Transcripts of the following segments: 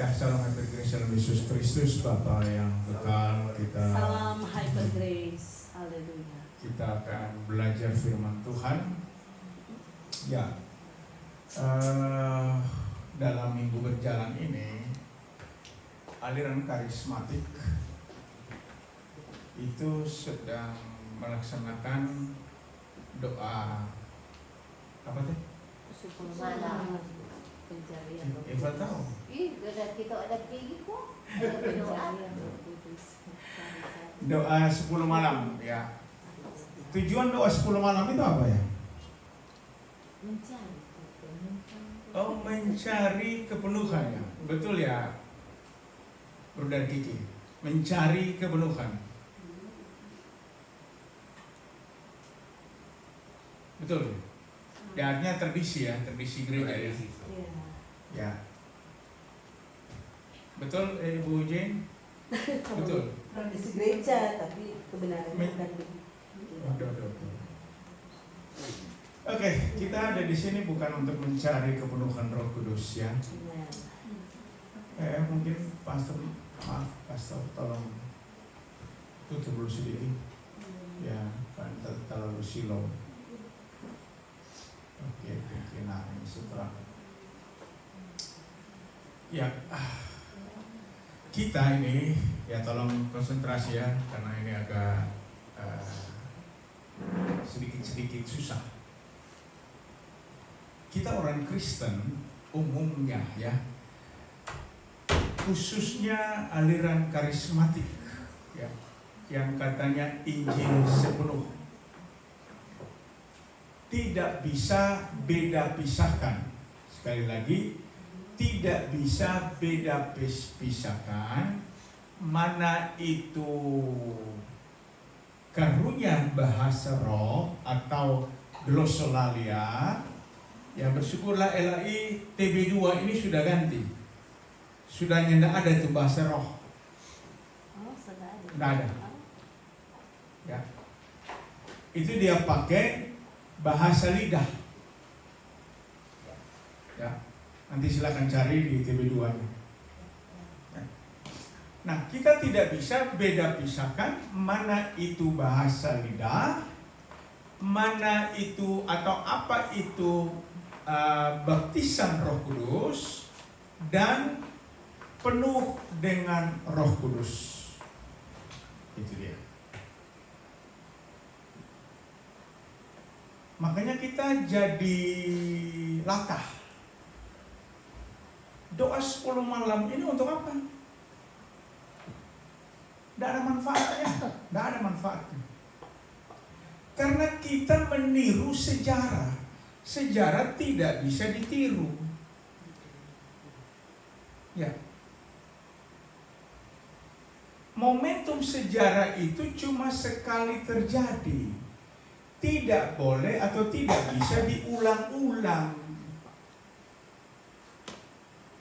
Ya, salam Hyper Grace dalam Yesus Kristus, Bapa yang kekal. Salam Hyper Grace, haleluya. Kita akan belajar firman Tuhan. Ya, dalam minggu berjalan ini, aliran karismatik itu sedang melaksanakan doa apa teh? 10 malam pencarian. Eva tahu. Kita ada pergi kok. Ada berdoa. Doa 10 malam, ya. Tujuan doa 10 malam itu apa ya? Mencari. Oh, mencari kepenuhan ya. Betul ya, Brother Kiki. Mencari kepenuhan. Betul. Ya, artinya tradisi ya, tradisi gereja ya. Ya. Betul, Bu Jane? Betul. Tradisi gereja, tapi kebenarannya bukan begitu. Waduh. Oke, kita ada di sini bukan untuk mencari kepenuhan Roh Kudus ya. Mungkin Pastor tolong tutup dulu sedikit. Ya, kan terlalu silau. Oke, nah ini setelah. Ya, kita ini ya tolong konsentrasi ya, karena ini agak sedikit susah. Kita orang Kristen umumnya ya, khususnya aliran karismatik ya, yang katanya Injil sepenuh, tidak bisa beda pisahkan. Sekali lagi, tidak bisa beda pisahkan mana itu karunia bahasa roh atau glosolalia. Ya, bersyukurlah LAI TB2 ini sudah ganti. Sudah tidak ada itu bahasa roh. Oh, sudah ada. Tidak ada. Ya. Itu dia pakai bahasa lidah. Ya. Nanti silakan cari di TB2-nya. Nah, kita tidak bisa beda pisahkan mana itu bahasa lidah, mana itu atau apa itu baptisan Roh Kudus dan penuh dengan Roh Kudus. Itu dia. Makanya kita jadi latah. Doa 10 malam ini untuk apa? Tidak ada manfaatnya. Tidak ada manfaatnya. Karena kita meniru sejarah. Sejarah tidak bisa ditiru. Ya. Momentum sejarah itu cuma sekali terjadi. Tidak boleh atau tidak bisa diulang-ulang.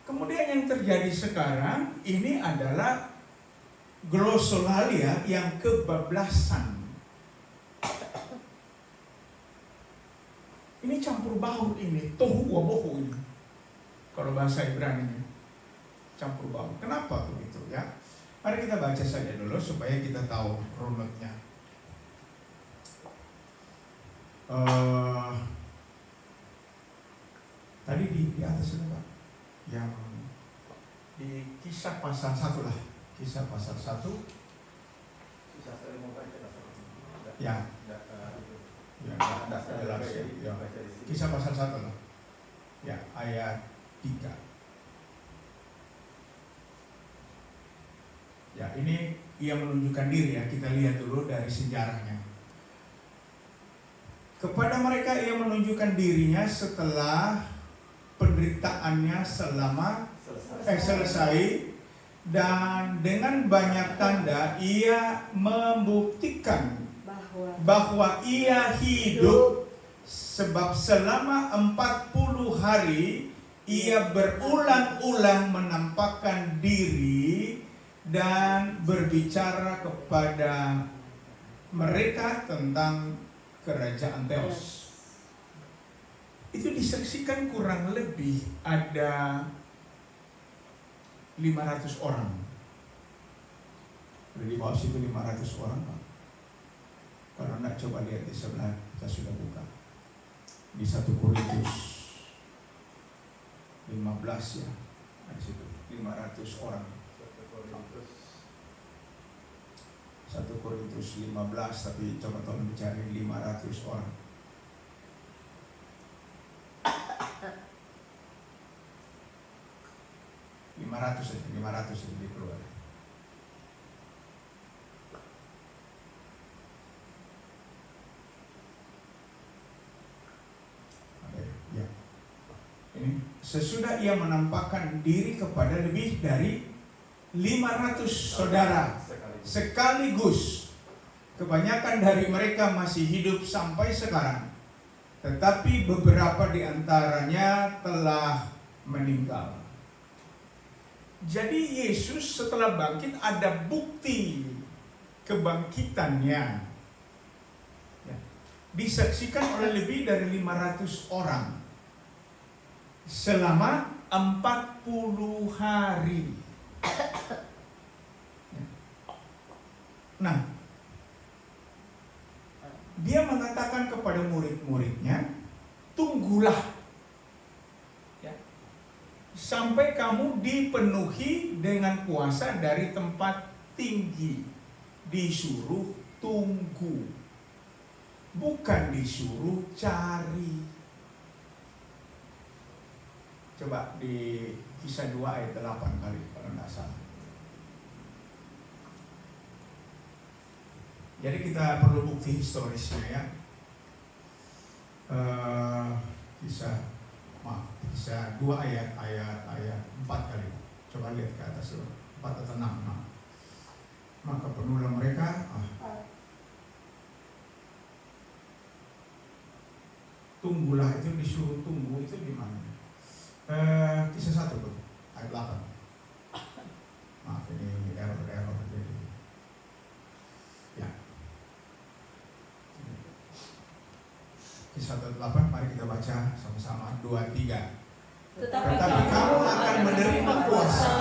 Kemudian yang terjadi sekarang ini adalah glosolalia yang kebablasan. Ini campur baur ini, tohu wabohu ini. Kalau bahasa Ibrani campur baur. Kenapa begitu ya? Mari kita baca saja dulu supaya kita tahu runutnya. Tadi di atas itu Pak, yang di Kisah pasal 1 lah. Kisah pasal 1. Ya. Ya, jelas ya. Kisah pasal 1 lah. Ya, ayat 3. Ya, ini ia menunjukkan diri ya. Kita lihat dulu dari sejarahnya. Kepada mereka ia menunjukkan dirinya setelah penderitaannya selesai, dan dengan banyak tanda ia membuktikan bahwa ia hidup, sebab selama 40 hari ia berulang-ulang menampakkan diri dan berbicara kepada mereka tentang kerajaan Theos. Itu disaksikan kurang lebih ada 500 orang. Di bawah situ 500 orang, Pak. Kalau enggak, coba lihat di sebelah, kita sudah buka. Di 1 Korintus 15 ya. Di situ 500 orang. 1 Korintus 15, tapi coba tolong dicari 500 orang. Ratus aja dikeluar. Ya. Ini sesudah ia menampakkan diri kepada lebih dari 500 saudara sekaligus. Kebanyakan dari mereka masih hidup sampai sekarang, tetapi beberapa di antaranya telah meninggal. Jadi Yesus setelah bangkit ada bukti kebangkitannya. Ya. Disaksikan oleh lebih dari 500 orang selama 40 hari. Ya. Nah, dia mengatakan kepada murid-muridnya, tunggulah sampai kamu dipenuhi dengan kuasa dari tempat tinggi. Disuruh tunggu, bukan disuruh cari. Coba di Kisah 2 ayat 8 kali kalau tidak salah. Jadi kita perlu bukti historisnya ya. Kisah 2 ayat 4 kali. Coba lihat ke atas dulu. 4 atau 6. Maka penuhlah mereka. Tunggulah itu disuruh tunggu itu di mana? Kisah 1 tuh, ayat 8. Maaf ini error. Ya. Kisah 8, mari kita baca sama-sama 2, 3. Tetapi kamu akan menerima kuasa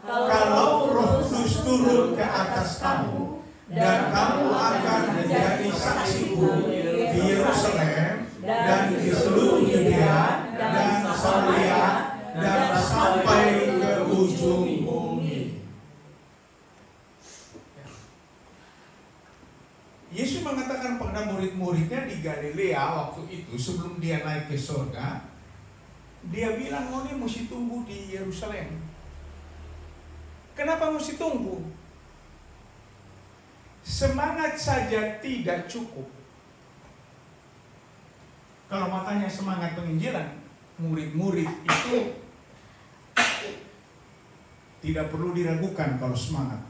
kalau Roh Kudus turun ke atas kamu, dan kamu akan menjadi saksiku di Yerusalem dan di seluruh Yudea dan Samaria dan sampai ke ujung bumi. Yesus mengatakan kepada murid-muridnya di Galilea waktu itu sebelum dia naik ke surga, dia bilang, oh ini mesti tunggu di Yerusalem. Kenapa mesti tunggu? Semangat saja tidak cukup. Kalau matanya semangat penginjilan, murid-murid itu tidak perlu diragukan kalau semangat.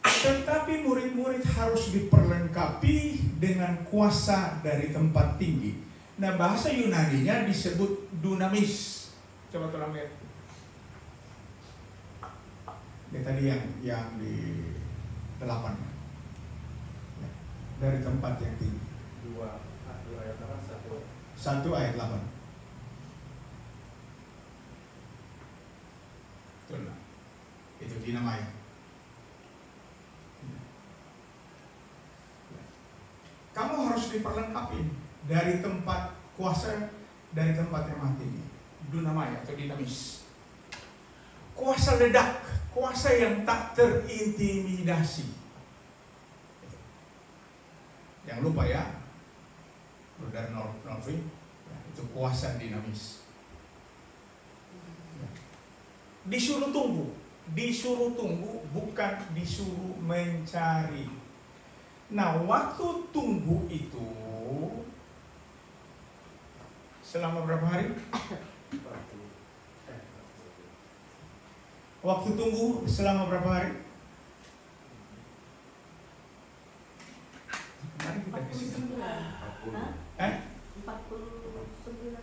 Tetapi murid-murid harus diperlengkapi dengan kuasa dari tempat tinggi. Nah, bahasa Yunaninya disebut dunamis. Coba tolong lihat. Ya, tadi yang di 8 ya. Dari tempat yang tinggi. 2 ayat 1. 1 ayat 8. Betul lah. Itu dinamai. Kamu harus diperlengkapi dari tempat kuasa, dari tempat yang maha tinggi, dunamaya atau dinamis. Kuasa ledak, kuasa yang tak terintimidasi. Jangan lupa ya, Brother Norvin, itu kuasa dinamis. Disuruh tunggu, bukan disuruh mencari. Nah, waktu tunggu itu selama berapa hari? Waktu tunggu selama berapa hari? Mari kita ke sini. 49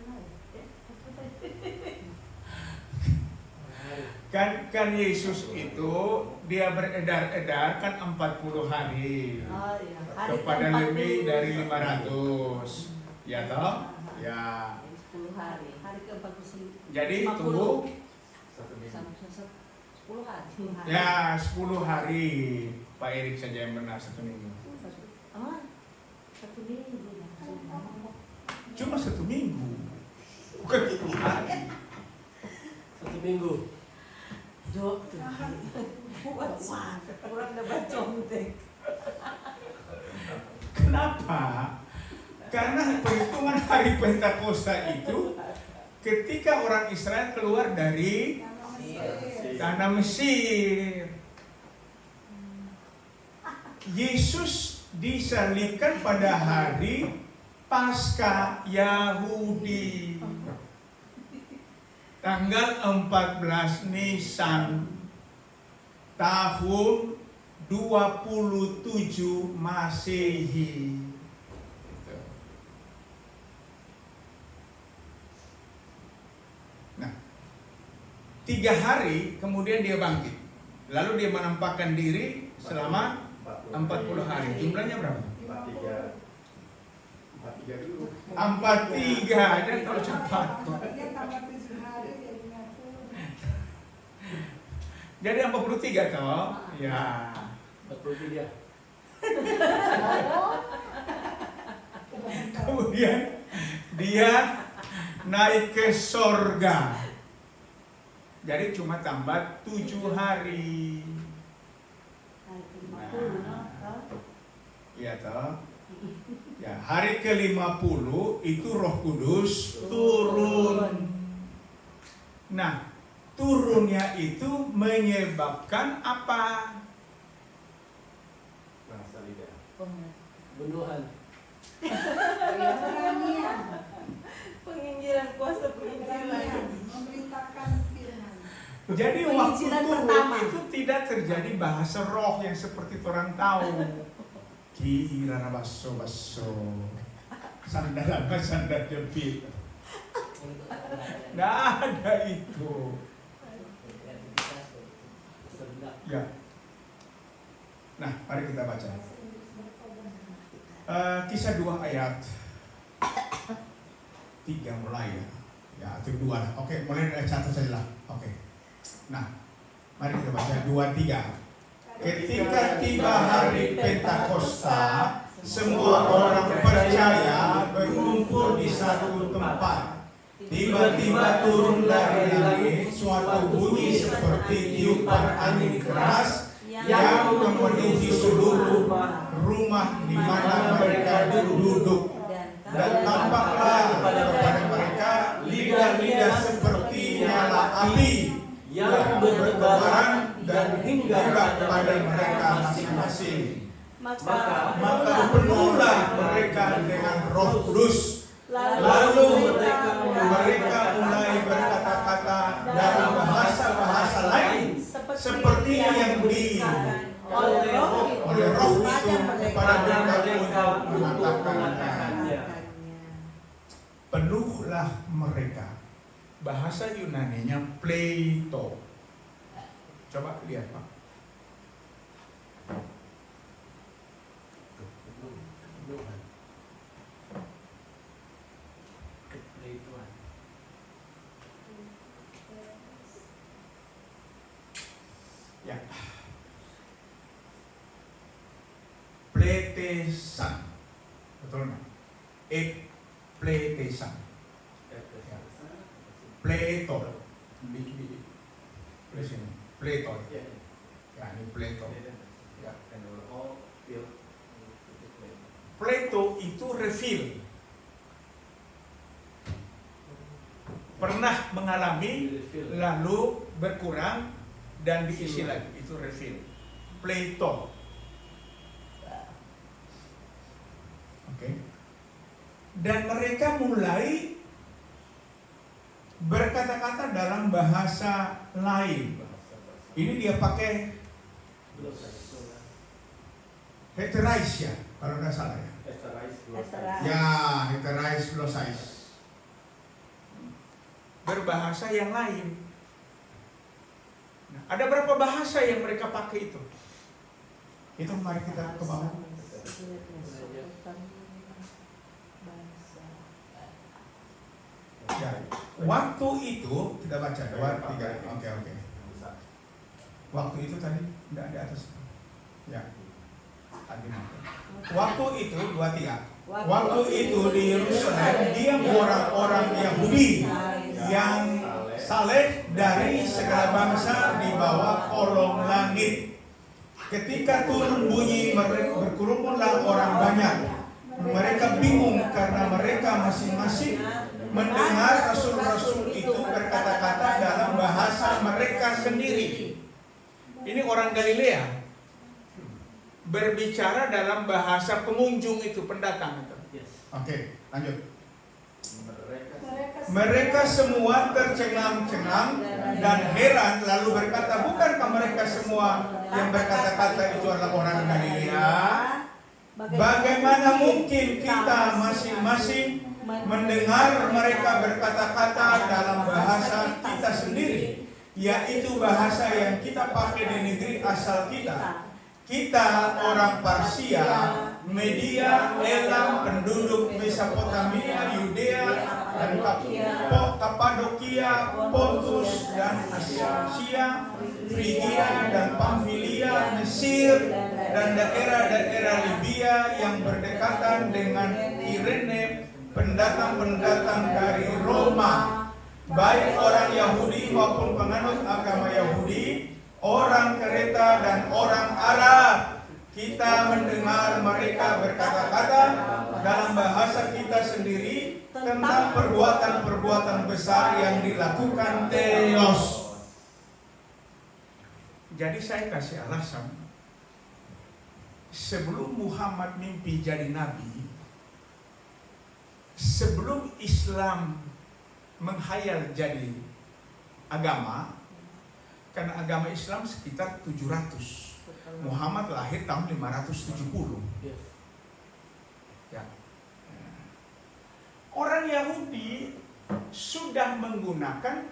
hari. Kan Yesus itu dia beredar-edar kan 40 hari. Oh, iya. Kepada lebih dari 500. Ya toh? Ya. 10 hari. Hari ke-49. Jadi tunggu 1 minggu. Sampai 10 hari. Ya 10 hari. Pak Erik saja yang benar 1 minggu. Oh, 1 minggu. Cuma 1 minggu. Bukan 10 hari. 1 minggu. Jo, buat kurang dapat contek. Kenapa? Karena perhitungan hari Pentakosta itu ketika orang Israel keluar dari tanah Mesir. Yesus disalibkan pada hari Paskah Yahudi. Tanggal 14 Nisan tahun 27 Masehi. Nah, 3 hari kemudian dia bangkit. Lalu dia menampakkan diri selama 40 hari. Jumlahnya berapa? 43 dulu. 43. Dan kalau cepat. Jadi 43 toh? Ya. 43. Kemudian dia naik ke sorga. Jadi cuma tambah 7 hari. Ya toh? Ya, hari ke-50 itu Roh Kudus turun. Nah, turunnya itu menyebabkan apa? Bahasa lidah. Bunuhan. Penginjilan kuasa penginjilan. Memberitakan firman. Jadi waktu Penginjilan turun pertama. itu tidak terjadi bahasa roh yang seperti orang tahu. Kira baso-baso. Sandal apa sandal jepit. Nggak ada itu. Ya. Nah, mari kita baca. Kisah 2 ayat 3 mulai ya. Ya, itu 2 lah. Oke, mulai dari ayat 1 saja lah. Oke. Nah, mari kita baca 2-3. Ketika tiba hari Pentakosta, semua orang percaya berkumpul di satu tempat. Tiba-tiba turun dari langit suatu bunyi seperti tiupan angin keras yang memenuhi seluruh rumah di mana mereka duduk. Dan tampaklah kepada mereka lidah-lidah seperti nyala api yang bertebaran dan hingga pada mereka masing-masing. Maka penuhlah mereka dengan Roh Kudus. Lalu mereka mulai berkata-kata dalam bahasa-bahasa lain seperti yang oleh Roh itu kepada mereka untuk mengatakannya. Penuhlah mereka. Bahasa Yunaninya pleito. Coba lihat Pak. Bunuhan. Kepeituan. Ya. Pletesan. Betul nggak? Pletesan. Pleto. Di sini. Pleto. Ya, ini Pleto. Ya. Pleto itu refill. Pernah mengalami lalu berkurang dan diisi lagi, itu refill. Pleto. Oke. Dan mereka mulai berkata-kata dalam bahasa lain. Ini dia pakai heterais ya, kalau nggak salah ya. Ya, heterais glosais. Berbahasa yang lain. Nah, ada berapa bahasa yang mereka pakai itu? Itu mari kita ke bawah. Ya. Waktu itu kita baca 2, 3. Oke. Waktu itu tadi tidak di atas. Ya. Tadi nanti. Waktu itu 2, 3. Waktu itu di Yerusalem diam orang-orang Yahudi yang saleh dari segala bangsa di bawah kolong langit. Ketika turun bunyi berkerumunlah orang banyak. Mereka bingung karena mereka masing-masing mendengar rasul-rasul itu berkata-kata dalam bahasa mereka sendiri. Ini orang Galilea berbicara dalam bahasa pengunjung itu, pendatang itu. Yes. Oke, lanjut. Mereka Mereka semua tercengang-cengang dan heran lalu berkata, bukankah mereka semua yang berkata-kata itu adalah orang Galilea? Bagaimana mungkin kita masing-masing mendengar mereka berkata-kata dalam bahasa kita sendiri, yaitu bahasa yang kita pakai di negeri asal kita. Kita orang Parsia, Media, Elam, penduduk Mesopotamia, Yudea, dan Kapadokia, Pontus, dan Asia, Frigia, dan Pamfilia, Mesir, dan daerah-daerah Libya yang berdekatan dengan Kirene, pendatang-pendatang dari Roma, baik orang Yahudi maupun penganut agama Yahudi, orang Kreta dan orang Arab. Kita mendengar mereka berkata-kata dalam bahasa kita sendiri tentang perbuatan-perbuatan besar yang dilakukan Theos. Jadi saya kasih alasan, sebelum Muhammad mimpi jadi nabi, sebelum Islam menghayal jadi agama, karena agama Islam sekitar 700. Muhammad lahir tahun 570. Yes. Ya. Orang Yahudi sudah menggunakan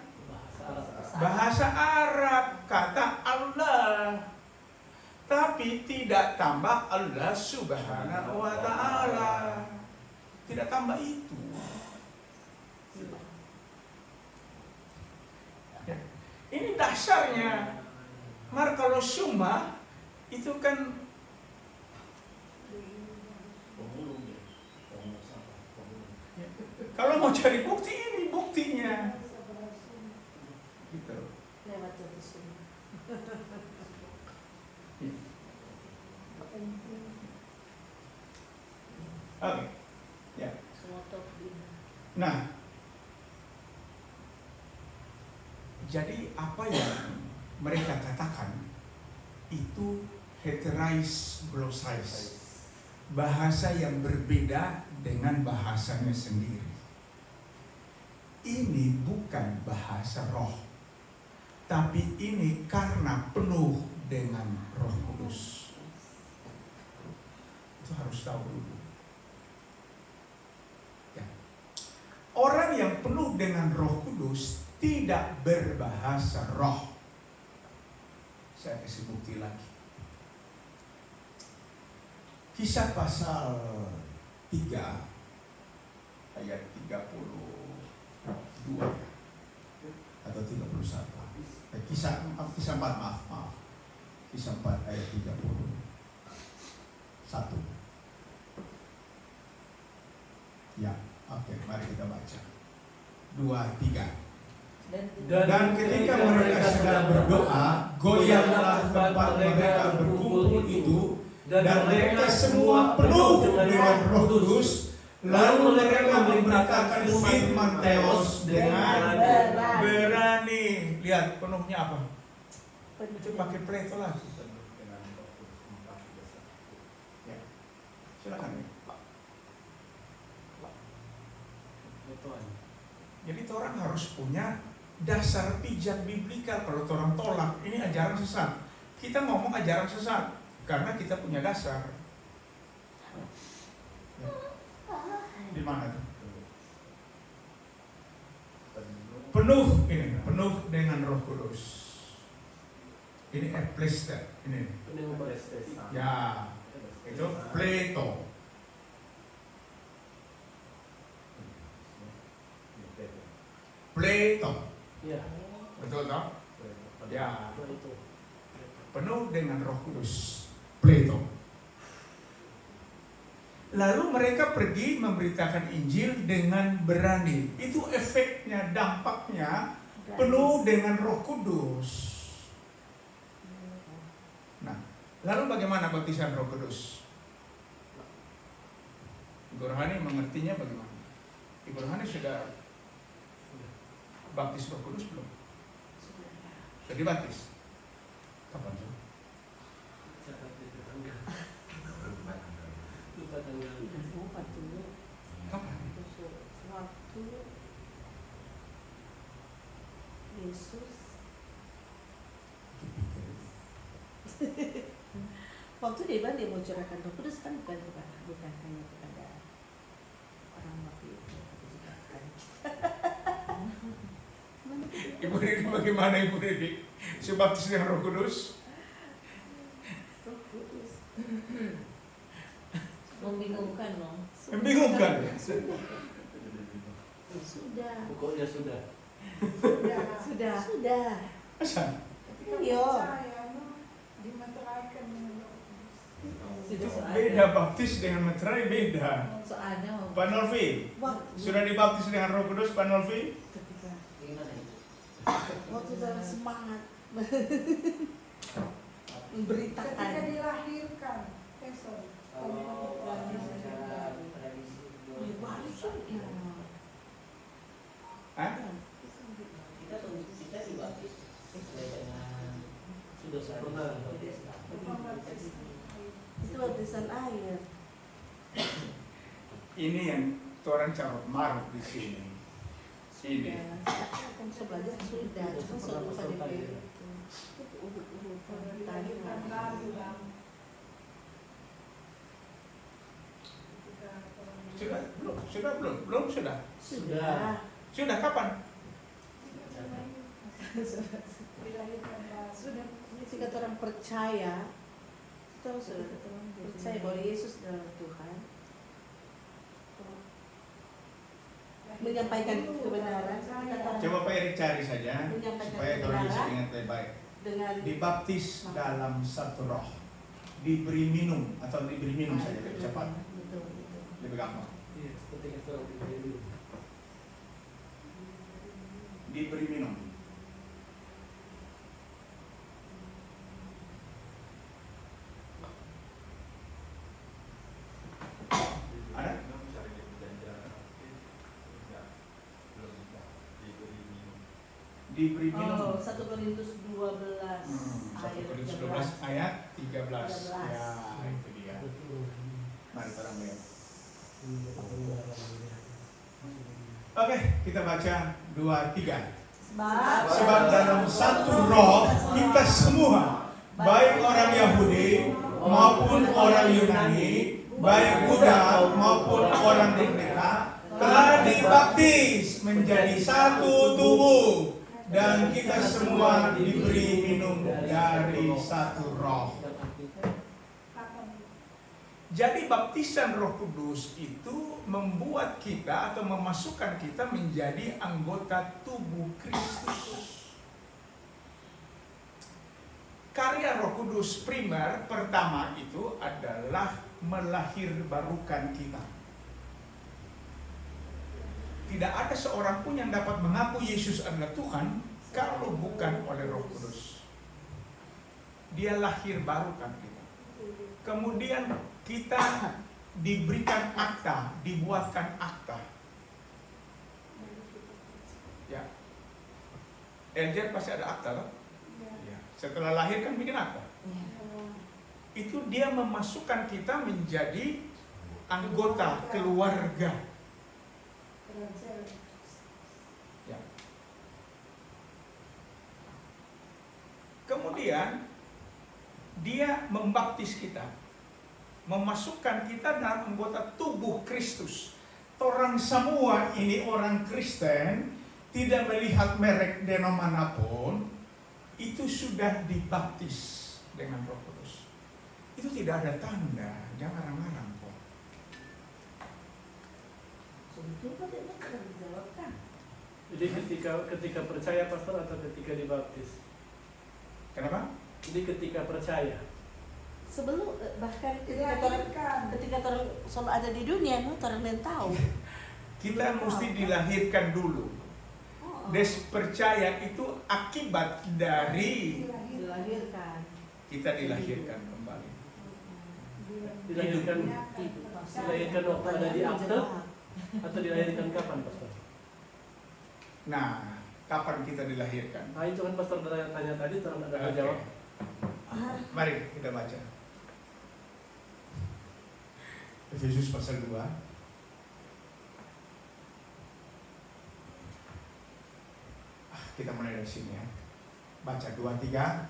bahasa Arab, kata Allah, tapi tidak tambah Allah Subhanahu wa Ta'ala. Tidak tambah itu. Ya. Ini dasarnya. Mar kalau summa itu kan kalau mau cari bukti, ini buktinya. Gitu. Lewat jadi semua. Oke. Ya. Semua top din. Nah, jadi apa yang mereka katakan itu heterais glosais, bahasa yang berbeda dengan bahasanya sendiri. Ini bukan bahasa roh, tapi ini karena penuh dengan Roh Kudus. Itu harus tahu dulu. Ya. Orang yang penuh dengan Roh Kudus tidak berbahasa roh. Saya kasih bukti lagi. Kisah pasal 3 ayat 32 atau 31. Kisah 4 maaf. Kisah 4 ayat 31. Ya, oke, mari kita baca. 2, 3. Dan ketika mereka sedang berdoa, goyanglah tempat mereka berkumpul itu, dan mereka semua penuh dengan Roh Kudus. Lalu mereka memberitakan firman Theos dengan berani. Lihat penuhnya apa? Itu pakai Plato lah. Ya. Silakan. Jadi orang harus punya dasar pijak biblikal. Kalau orang tolak, ini ajaran sesat. Kita ngomong ajaran sesat karena kita punya dasar. Ya. Di mana tuh? Penuh ini, penuh dengan Roh Kudus. Ini epleste, ini. Ya, itu Plato. Pleto. Ya. Betul toh? Ya. Itu. Penuh dengan Roh Kudus. Pleto. Lalu mereka pergi memberitakan Injil dengan berani. Itu efeknya, dampaknya penuh dengan Roh Kudus. Nah, lalu bagaimana baptisan Roh Kudus? Ibu Rohani mengertinya bagaimana? Ibu Rohani sudah baptis Roh Kudus belum? Sudah dibaptis? Kapan sih? Lupa tanggal. Kapan? Waktu Yesus waktu dia mau curahkan Roh Kudus kan bukan hanya kepada orang waktu itu, tapi juga kan. Ibu Ridi bagaimana Ibu Ridi? Sebaptis dengan Roh Kudus? Roh Kudus membingungkan loh. Membingungkan. Sudah. Pokoknya sudah. Sudah. Masa? Iya. Dimeteraikan dengan Roh Kudus. Sudah soalnya. Beda baptis dengan meterai beda. Soalnya Pak Nolfi, sudah dibaptis dengan Roh Kudus Pak Nolfi? ketika Gimana itu? waktu dalam semangat Ketika memberitakan. dilahirkan. Sorry. Secara tradisi. Ya. Hah? Kita dibaptis sesuai dengan sudah sempurna. Itu baptisan air. Ini yang orang carut marut di sini. Ini. Ya, kan sebelajar sudah, cuma soal lupa DP itu. Tadi Dilahirkan lalu lah. Sudah belum? Sudah belum? Belum sudah. Sudah. Sudah kapan? Dilahirkan lalu. Sudah. Jika orang percaya, tahu sudah percaya bahwa Yesus adalah Tuhan, menyampaikan kebenaran. Coba Pak Erik cari saja Menyampaikan supaya kalau bisa kebenaran. ingat baik. Dengan Dibaptis dalam satu roh, diberi minum atau diberi minum saja lebih cepat, Betul. lebih gampang. Iya, ketika setelah diberi. Diberi minum. Ada? Diberi minum. Oh, 1 Korintus 12 1 ayat Korintus 13. 12 ayat 13. 13. Ya, itu dia. Mari bareng lihat. Oke, kita baca 2-3. Sebab dalam satu roh kita semua, baik orang Yahudi maupun orang Yunani, baik Buddha maupun orang merdeka, telah dibaptis menjadi satu tubuh, dan kita semua diberi minum dari satu roh. Jadi baptisan Roh Kudus itu membuat kita atau memasukkan kita menjadi anggota tubuh Kristus. Karya Roh Kudus primer pertama itu adalah melahirbarukan kita. Tidak ada seorang pun yang dapat mengaku Yesus adalah Tuhan kalau bukan oleh Roh Kudus. Dia lahir barukan kita. Kemudian kita diberikan akta, dibuatkan akta. Ya. LJ pasti ada akta kan? Ya. Setelah lahir kan bikin akta. Itu dia memasukkan kita menjadi anggota keluarga. Ya. Kemudian dia membaptis kita, memasukkan kita dalam anggota tubuh Kristus. Orang semua ini orang Kristen, tidak melihat merek denom manapun, itu sudah dibaptis dengan Roh Kudus. Itu tidak ada tanda, jangan ngarang-ngarang kok. Sebetulnya dia kan dijawabkan. Jadi ketika percaya pastor atau ketika dibaptis? Kenapa? Jadi ketika percaya. Sebelum bahkan Dilahirkan. ketika orang selalu ada di dunia, orang yang tahu. Kita mesti dilahirkan dulu. Oh, Des percaya itu akibat dari dilahirkan. kita dilahirkan kembali. Dilahirkan waktu ada di akte atau dilahirkan kapan pastor? Nah, kapan kita dilahirkan? Nah itu kan pastor tanya tadi, terus ada Oke. jawab. Mari kita baca. Efesus pasal 2. Kita mulai dari sini ya. Baca 2-3.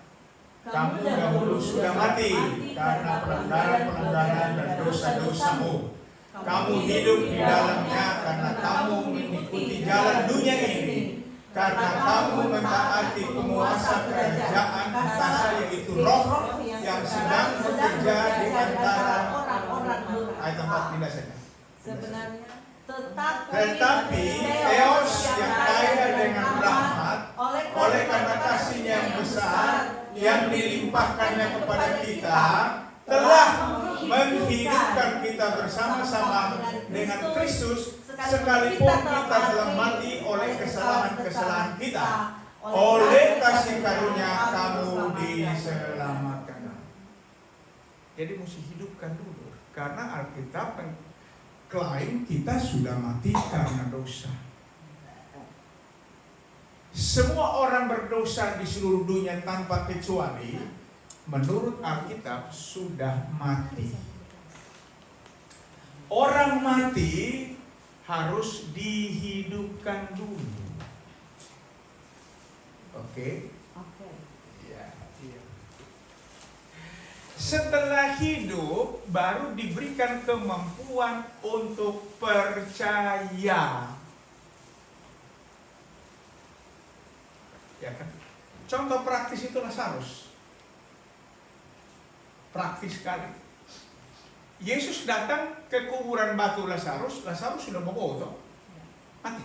Kamu dahulu sudah mati karena pelanggaran dan dosa-dosamu. Kamu hidup di dalamnya karena kamu mengikuti jalan dunia ini. Karena kamu mentaati penguasa kerajaan kuasa yaitu roh yang sedang bekerja di antara orang-orang ayat 4 pindah saja. sebenarnya Tetapi Theos yang kaya dengan rahmat oleh karena kasihnya yang besar yang dilimpahkannya kepada kita telah menghidupkan kita bersama-sama dengan Kristus sekalipun kita telah mati oleh kesalahan-kesalahan kita. Oleh kasih karunia kamu diselamatkan. Jadi mesti hidupkan dulu karena Alkitab klaim kita sudah mati karena dosa. Semua orang berdosa di seluruh dunia tanpa kecuali menurut Alkitab sudah mati. Orang mati harus dihidupkan dulu. Oke? Ya. Setelah hidup baru diberikan kemampuan untuk percaya. Ya kan? Contoh praktis itu Lazarus. Praktis sekali. Yesus datang ke kuburan batu Lazarus sudah bobo, mati.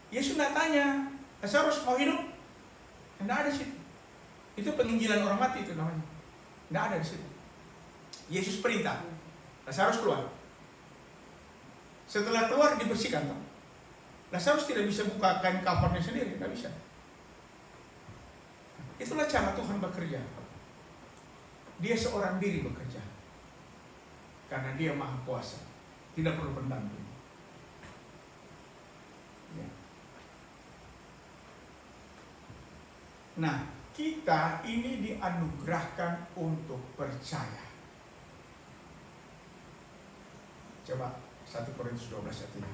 Yesus tidak tanya, Lazarus mau hidup? Tidak ada situ. Itu penginjilan orang mati itu namanya. Tidak ada di situ. Yesus perintah, Lazarus keluar. Setelah keluar dibersihkan. Lazarus tidak bisa buka kain kafannya sendiri, tidak bisa. Itulah cara Tuhan bekerja. Dia seorang diri bekerja. Karena dia maha kuasa. Tidak perlu pendamping. Ya. Nah, kita ini dianugerahkan untuk percaya. Coba 1 Korintus 12 ayat 3.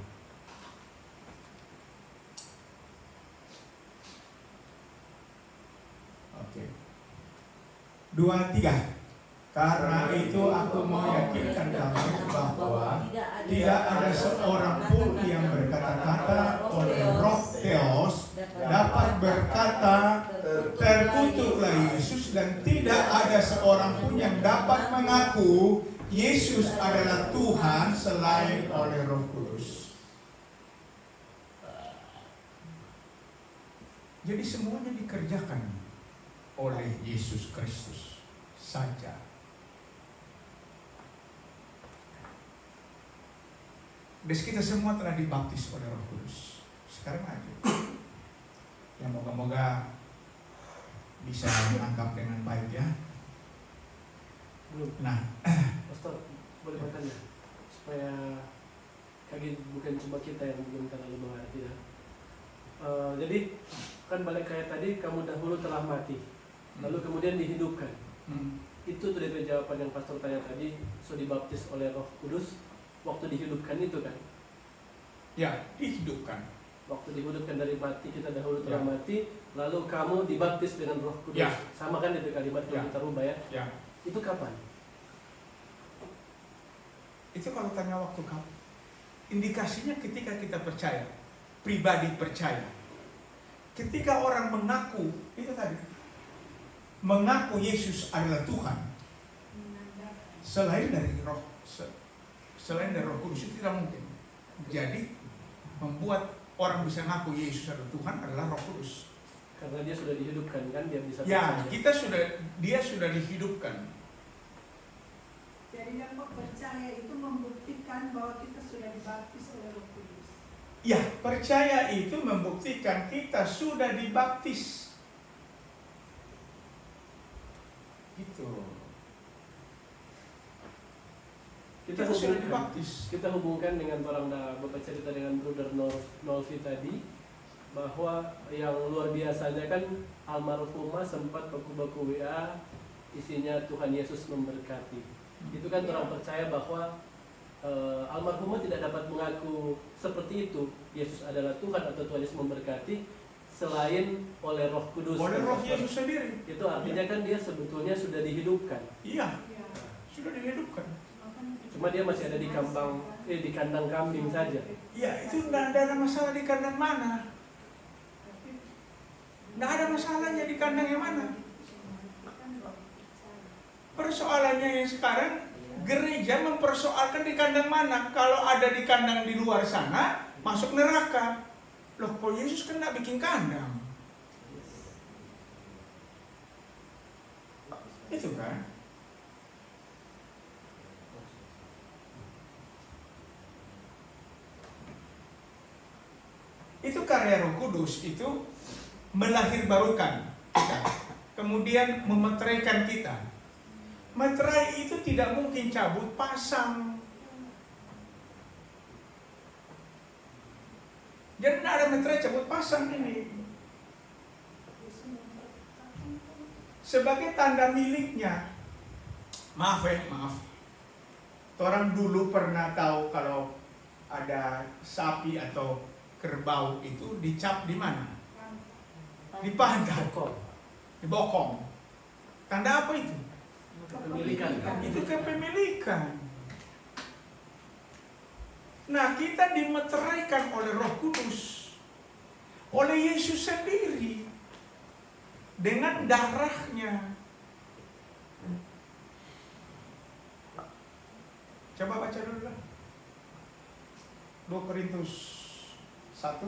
Oke. 2-3. Karena itu aku meyakinkan kamu bahwa tidak ada seorang pun yang berkata-kata oleh roh Theos dapat berkata terkutuklah Yesus, dan tidak ada seorang pun yang dapat mengaku Yesus adalah Tuhan selain oleh Roh Kudus. Jadi semuanya dikerjakan oleh Yesus Kristus saja. Dan kita semua telah dibaptis oleh Roh Kudus. Sekarang aja. Yang moga-moga bisa menangkap dengan baik ya. Belum. Nah, Pastor, boleh bertanya supaya kaget bukan cuma kita yang belum terlalu mengerti ya. Jadi kan balik kayak tadi, kamu dahulu telah mati, lalu kemudian dihidupkan. Itu tuh dari jawaban yang pastor tanya tadi, so dibaptis oleh Roh Kudus. Waktu dihidupkan itu kan? ya dihidupkan. Waktu dihidupkan dari mati, kita dahulu telah Ya. mati, lalu kamu dibaptis dengan Roh Kudus. Ya. Sama kan itu kalimat kalau Ya. kita rubah ya? Ya, Itu kapan? itu kalau tanya waktu kamu. Indikasinya ketika kita percaya, pribadi percaya. Ketika orang mengaku, itu tadi, mengaku Yesus adalah Tuhan, selain dari Roh Kudus itu tidak mungkin. Jadi membuat orang bisa ngaku Yesus adalah Tuhan adalah Roh Kudus. Karena dia sudah dihidupkan kan, dia bisa Ya, percaya. dia sudah dihidupkan. Jadi dampak percaya itu membuktikan bahwa kita sudah dibaptis oleh Roh Kudus. Ya, percaya itu membuktikan kita sudah dibaptis. Gitu. Kita sudah dibaptis. Kita hubungkan dengan orang Bapak cerita dengan Brother Nolfi tadi, bahwa yang luar biasanya kan almarhumah sempat baku-baku WA isinya Tuhan Yesus memberkati. Itu kan orang percaya bahwa almarhumah tidak dapat mengaku seperti itu, Yesus adalah Tuhan atau Tuhan Yesus memberkati, selain oleh Roh Kudus. Oleh Roh Yesus sendiri. Itu artinya kan dia sebetulnya sudah dihidupkan. Iya, Ya. sudah dihidupkan. Cuma dia masih ada di di kandang kambing saja. Ya, itu tidak ada masalah di kandang mana. Tidak ada masalahnya di kandang yang mana. Persoalannya yang sekarang, gereja mempersoalkan di kandang mana. Kalau ada di kandang di luar sana, masuk neraka. Loh, kok Yesus kan tidak bikin kandang? Itu kan. Itu karya Roh Kudus, itu melahirbarukan kita, kemudian memeteraikan kita. Meterai itu tidak mungkin cabut pasang. Jadi tidak ada meterai cabut pasang ini. Sebagai tanda miliknya. Maaf. Orang dulu pernah tahu kalau ada sapi atau kerbau itu dicap di mana? Di pantat, di bokong. Tanda apa itu? Kepemilikan. Itu kepemilikan. Nah, kita dimeteraikan oleh Roh Kudus, oleh Yesus sendiri, dengan darahnya. Coba baca dulu lah. 2 Korintus 1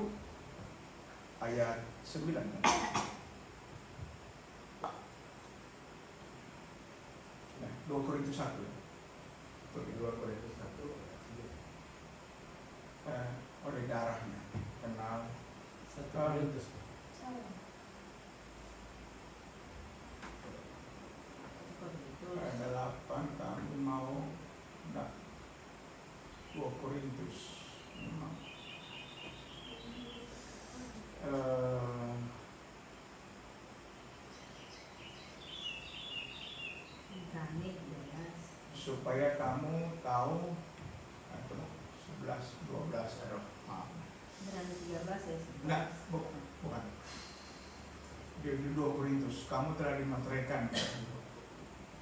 ayat 9. Nah, 2 Korintus 1. 2 Korintus 1 Oleh darahnya kenal. 1 Korintus. Ada 8 kamu mau enggak? 2 Korintus memang. Supaya kamu tahu 11, 12, maaf. Berani 13 ya? Enggak, bukan. Di 2 Korintus, kamu telah dimeteraikan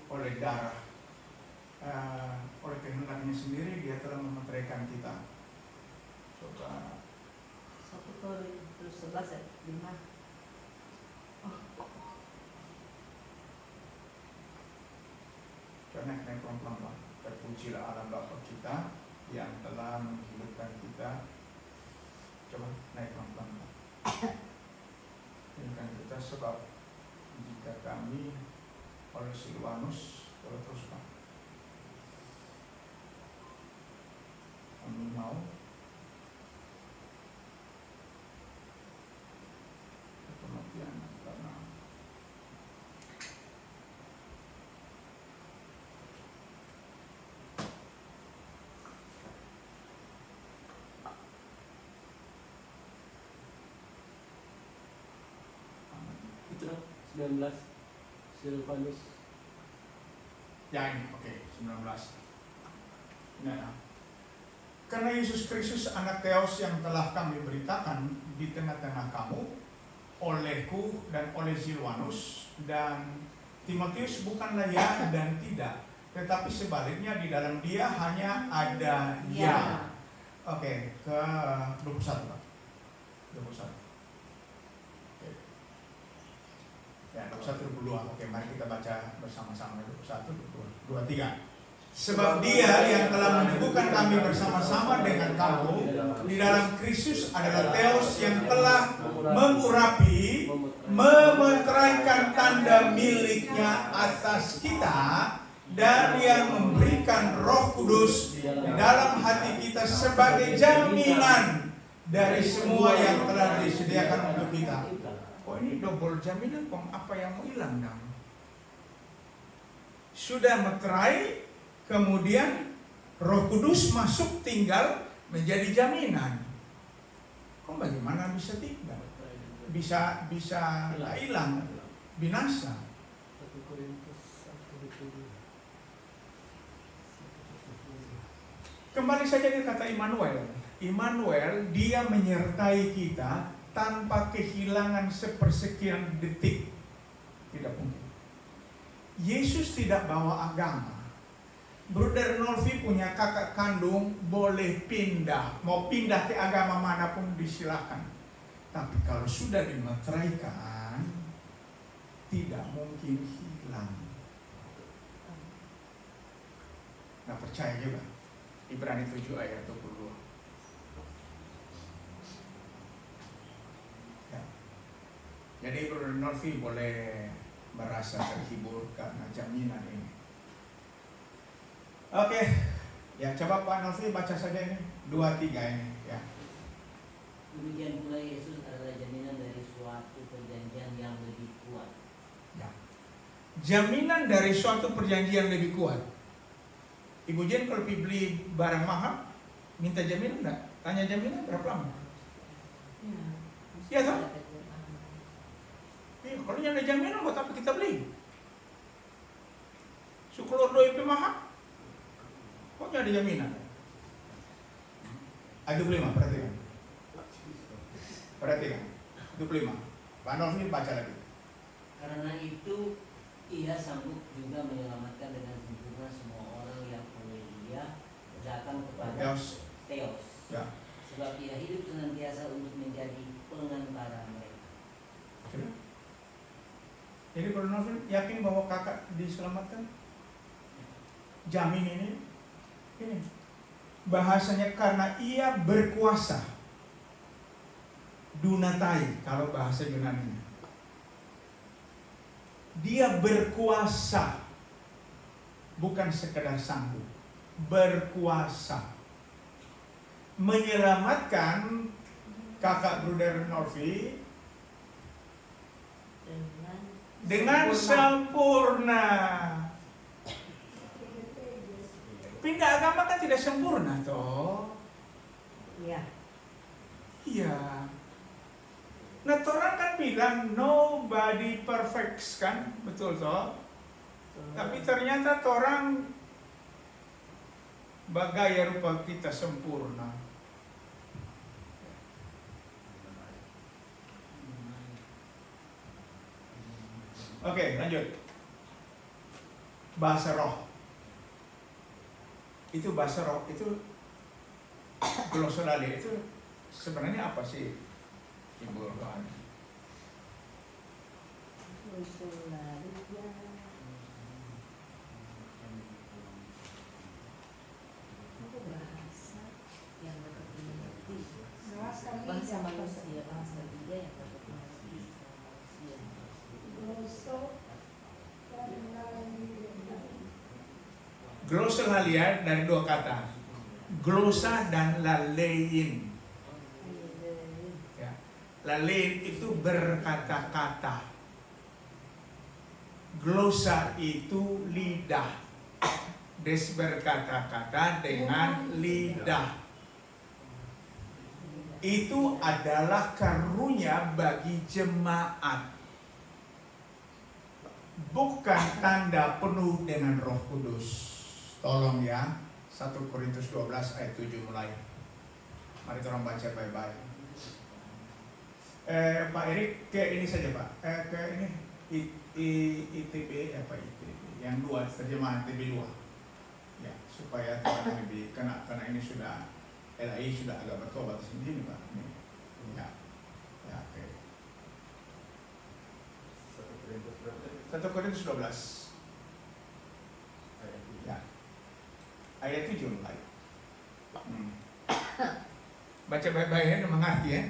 oleh darah. Oleh kehendaknya sendiri dia telah memeteraikan kita. Coba 1 Korintus 11 ayat 5. Karena naik pelan-pelan. Terpujilah Allah Bapa kita yang telah menghidupkan kita. Coba naik pelan-pelan. Hidupkan kita sebab jika kami oleh Silwanus, terus Pak, kami mau kematian karena Itu 19 Silvanus. ya ini, oke, 19. Nah, karena Yesus Kristus anak Theos yang telah kami beritakan di tengah-tengah kamu, olehku dan oleh Silwanus dan Timotius bukanlah ya dan tidak, tetapi sebaliknya di dalam dia hanya ada ya. Oke, ke 21 Pak. 21. Oke. Ya, 21, 22. Oke, mari kita baca bersama-sama 21, 22, 23. Sebab Dia yang telah meneguhkan kami bersama-sama dengan kamu di dalam Kristus adalah Theos yang telah mengurapi, memeteraikan tanda miliknya atas kita, dan yang memberikan Roh Kudus di dalam hati kita sebagai jaminan dari semua yang telah disediakan untuk kita. Oh, ini double jaminan, kok apa yang mau hilang dong? Sudah meterai, kemudian Roh Kudus masuk tinggal menjadi jaminan. Kok bagaimana bisa tinggal? Bisa hilang, binasa. 1 Korintus 1:7. Kembali saja ke kata Immanuel. Immanuel, Dia menyertai kita tanpa kehilangan sepersekian detik. Tidak mungkin. Yesus tidak bawa agama. Bruder Nolfi punya kakak kandung, boleh pindah. Mau pindah ke agama manapun disilakan. Tapi kalau sudah dimeteraikan, tidak mungkin hilang. Nah, percaya juga. Ibrani 7 ayat 22. Ya. Jadi Bruder Nolfi boleh merasa terhibur karena jaminan ini. Oke, ya coba Pak Nolfi baca saja ini 2-3 ini ya. Demikian pula Yesus adalah jaminan dari suatu perjanjian yang lebih kuat. Ya. Jaminan dari suatu perjanjian lebih kuat. Ibu Jen kalau beli barang mahal, minta jaminan enggak? Tanya jaminan berapa lama? Iya toh? Kalau yang ada jaminan buat apa kita beli? Sukulur doi mahal, kok ada jaminan? Ayat 25, perhatikan. Perhatikan, 25. Pak Nolfi baca lagi. Karena itu Ia sanggup juga menyelamatkan dengan sempurna semua orang yang oleh Dia datang kepada Theos. Ya. Sebab Ia hidup senantiasa untuk menjadi pengantara mereka. Sudah. Jadi kalau Nolfi yakin bahwa kakak diselamatkan? Jamin ini bahasanya karena Ia berkuasa. Dunatai kalau bahasa Yunani. Dia berkuasa, bukan sekedar sanggup, berkuasa menyelamatkan kakak Bruder Nolfi dengan sempurna. Pindah agama kan tidak sempurna toh. Iya. Iya. Nah, orang kan bilang nobody perfect kan, betul toh? Tapi ternyata orang bagaya rupa kita sempurna. Oke, lanjut. Bahasa roh. Itu bahasa roh, itu glossolalia itu sebenarnya apa sih? Ibu Rohan. Bahasa yang dapat dimengerti. Bahasa Manusia, bahasa dia yang dapat dimengerti. Glossolalia dari dua kata, glosa dan lalein. Lalein itu berkata-kata. Glosa itu lidah. Des berkata-kata dengan lidah. Itu adalah karunia bagi jemaat. Bukan tanda penuh dengan Roh Kudus. Tolong ya, 1 Korintus 12 ayat 7 mulai. Mari kita baca baik-baik. Pak Erik ke ini saja Pak, ke ini ITB apa ITB yang 2 terjemahan ITB 2 ya, supaya tidak lebih karena ini sudah LAI sudah agak bertobat sendiri Pak ini ya oke. 1 Korintus 12 ya. ayat 7 mulai. Baca baik-baik mengerti ya.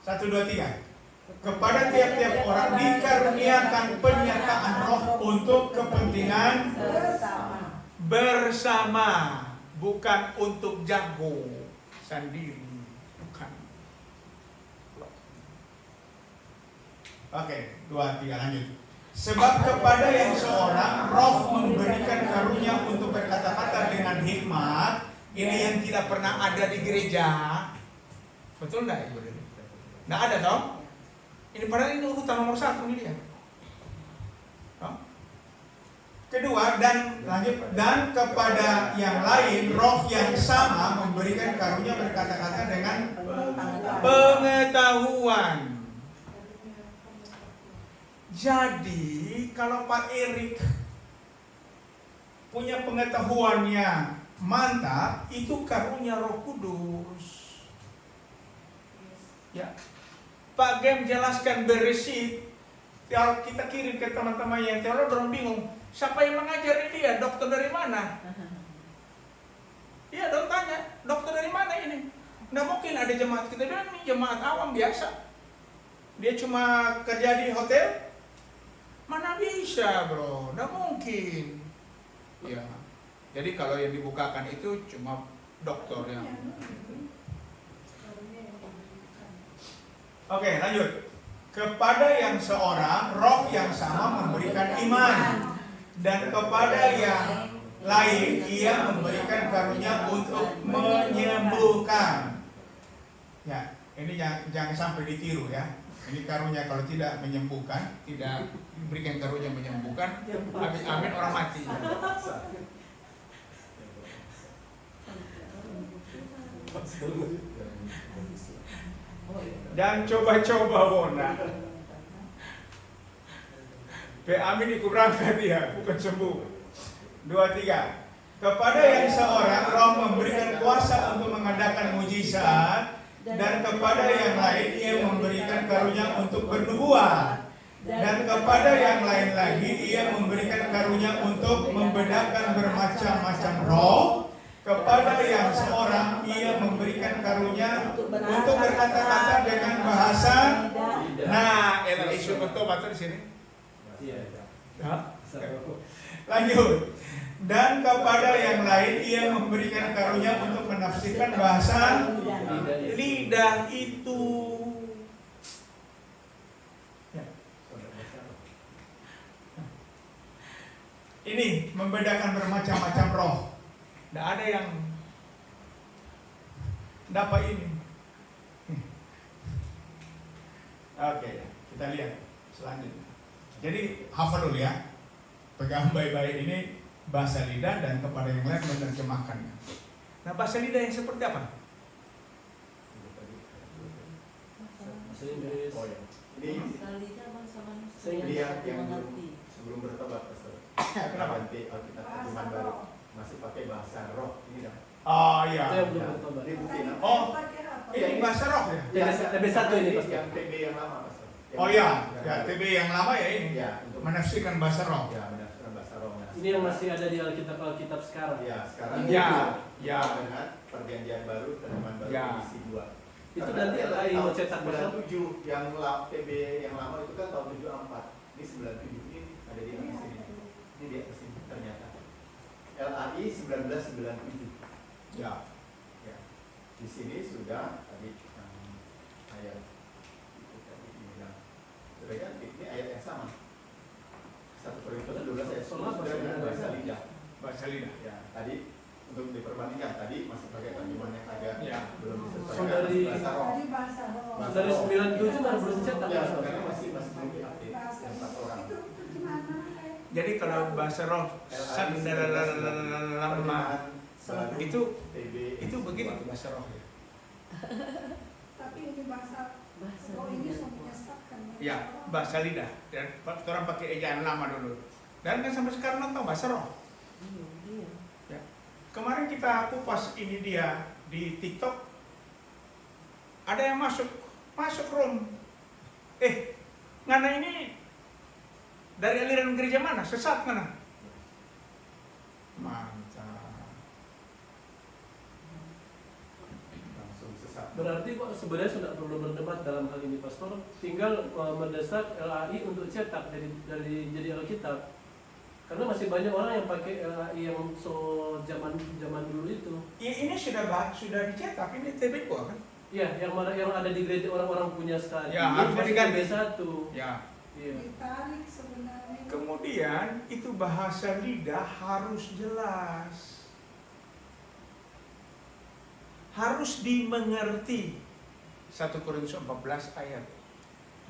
1, 2, 3. Kepada tiap-tiap orang dikaruniakan penyertaan roh untuk kepentingan bersama, bukan untuk jago sendiri, bukan. Oke, 2, 3 lanjut. Sebab kepada yang seorang roh memberikan karunia untuk berkata-kata dengan hikmat. Ini yang tidak pernah ada di gereja. Betul nggak Ibu? Nggak ada toh? Ini padahal ini urutan nomor 1 ini dia. Kedua, dan lanjut, dan kepada yang lain roh yang sama memberikan karunia berkata-kata dengan pengetahuan. Jadi kalau Pak Erik punya pengetahuannya mantap, itu karunia Roh Kudus. Ya, Pak Gem jelaskan beresit. Kalau kita kirim ke teman-teman yang teolog, orang bingung, siapa yang mengajar dia? Dokter dari mana? Iya, dong tanya, dokter dari mana ini? Nggak mungkin ada jemaat kita bilang ini jemaat awam biasa. Dia cuma kerja di hotel? Mana bisa, bro? Nggak mungkin. Ya, jadi kalau yang dibukakan itu cuma dokter yang. Oke, lanjut. Kepada yang seorang roh yang sama memberikan iman, dan kepada yang lain ia memberikan karunia untuk menyembuhkan. Ya, ini jangan sampai ditiru ya. Ini karunia kalau tidak menyembuhkan, tidak diberikan karunia menyembuhkan, amin orang mati. Dan coba-coba Wona. Amin ikut berangkat dia, bukan sembuh. 2, 3. Kepada yang seorang roh memberikan kuasa untuk mengadakan mujizat, dan kepada yang lain ia memberikan karunia untuk bernubuat, dan kepada yang lain lagi ia memberikan karunia untuk membedakan bermacam-macam roh. Kepada yang seorang ia memberikan karunia untuk berkata-kata dengan bahasa. Nah, isu bertobat di sini. Lanjut. Dan kepada yang lain ia memberikan karunia untuk menafsirkan bahasa lidah itu. Ini membedakan bermacam-macam roh. Tidak ada yang dapat ini. Oke, kita lihat selanjutnya. Jadi hafal dulu ya. Pegang baik-baik ini bahasa lidah, dan kepada yang lain menerjemahkannya. Nah, bahasa lidah yang seperti apa? Bahasa Inggris. Oh ya. Ini dia yang sebelum bertobat, Pastor. Kenapa? Nanti Alkitab terjemahan baru masih pakai bahasa roh ini dah. Oh Itu iya. yang belum bertobat. Ini bukti nah. Oh, ini bahasa roh ya? TB1 ini Pastor. Yang TB yang lama, Pastor. Oh iya, ya TB yang lama ya ini. Ya, untuk Menafsirkan bahasa roh. ya menafsirkan bahasa roh. Ini yang masih ada di Alkitab sekarang. Ya, sekarang Ya, itu ya. dengan perjanjian baru, terjemahan baru Ya. edisi 2. Itu nanti LAI mau cetak pasal berapa? 7 yang TB yang lama itu kan tahun 74. Ini 97 ini ada di atas sini. Ini di atas sini ternyata. LAI 1997. Ya. Ya. Di sini sudah tadi ayat itu tadi bilang. Sudah kan ini ayat yang sama. 1 Korintus 12 ayat 10 sudah dengan bahasa lidah. Bahasa lidah. Ya, tadi untuk diperbandingkan tadi masih pakai terjemahan yang agak Ya. belum disesuaikan Saudari- bahasa roh. Dari bahasa roh. Bahasa Dari roh. 97 baru belum cetak. Ya, karena masih belum diupdate Bahasa yang 4 orang. itu gimana? Jadi kalau bahasa roh lama itu begitu bahasa roh ya. Tapi ini bahasa roh ini semuanya kan. Ya, bahasa lidah. Dan orang pakai ejaan lama dulu. Dan kan sampai sekarang nonton bahasa roh. Ya. Kemarin kita kupas ini dia di TikTok. Ada yang masuk room. Ngana ini dari aliran gereja mana? Sesat ngana? Mantap. Berarti kok sebenarnya sudah perlu berdebat dalam hal ini, Pastor. Tinggal mendesak LAI untuk cetak jadi Alkitab. Karena masih banyak orang yang pakai LAI yang zaman dulu itu. Ya, ini sudah dicetak, ini TB2 kan? Iya, yang ada di gereja orang-orang punya saat Ya, harus diganti. TB1. Ya. Iya. Ditarik sebenarnya. Kemudian itu bahasa lidah harus jelas. Harus dimengerti. 1 Korintus 14 ayat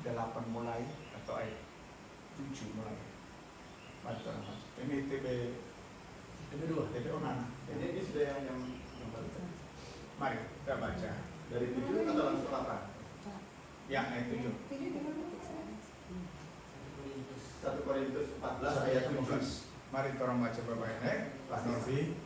8 mulai atau ayat 7 mulai. Baca. Ini TB2. TB Onana. Ini sudah yang baru. Mari kita baca. Dari 7 atau langsung 8? Ya, ayat 7. 1 Korintus 14 ayat 7. Mari kita baca bapak-ibu. Pak Norvi.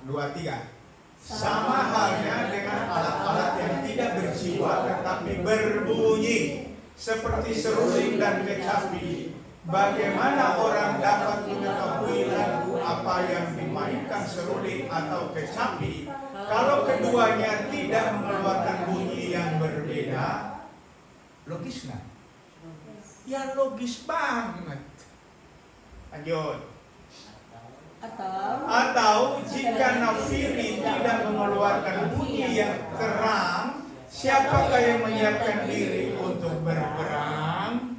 2, 3. Sama halnya dengan alat-alat yang tidak berjiwa tetapi berbunyi seperti seruling dan kecapi. Bagaimana orang dapat mengetahui lagu apa yang dimainkan seruling atau kecapi kalau keduanya tidak mengeluarkan bunyi yang berbeda? Logis nggak? Ya logis banget. Lanjut. Atau jika nafiri tidak mengeluarkan bunyi yang terang, siapakah yang menyiapkan diri untuk berperang?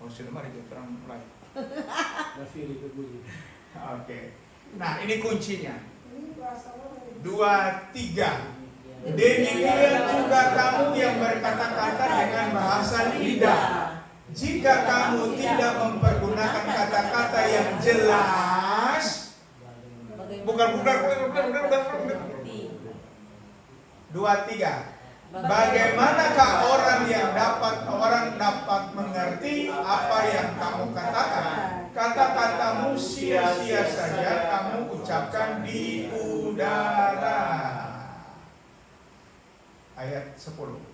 Oh, sudah mari kita terang mulai. Nafiri berbunyi. Oke. Nah, ini kuncinya. Ini bahasa Allah. 2, 3. Demikian juga kamu yang berkata-kata dengan bahasa lidah. Jika kamu tidak mempergunakan kata-kata yang jelas, bukan. 2, 3. Bagaimanakah orang dapat mengerti apa yang kamu katakan? Kata-katamu sia-sia saja kamu ucapkan di udara. Ayat 10.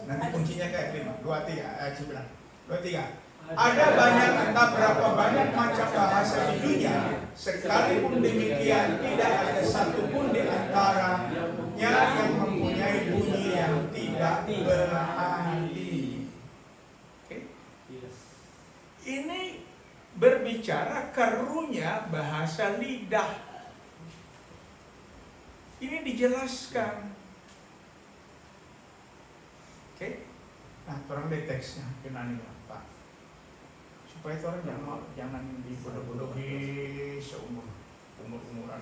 Nanti kuncinya kayak 5, 2, 3, ayat 9. 2, 3. Ada banyak, entah berapa banyak macam bahasa di dunia. Sekalipun demikian, tidak ada satupun di antaranya yang mempunyai bunyi yang tidak berarti. Okay. Ini berbicara karunia bahasa lidah. Ini dijelaskan. Oke, nah orang di teksnya kenani Pak, supaya orang jangan dibodoh-bodohi umur-umuran.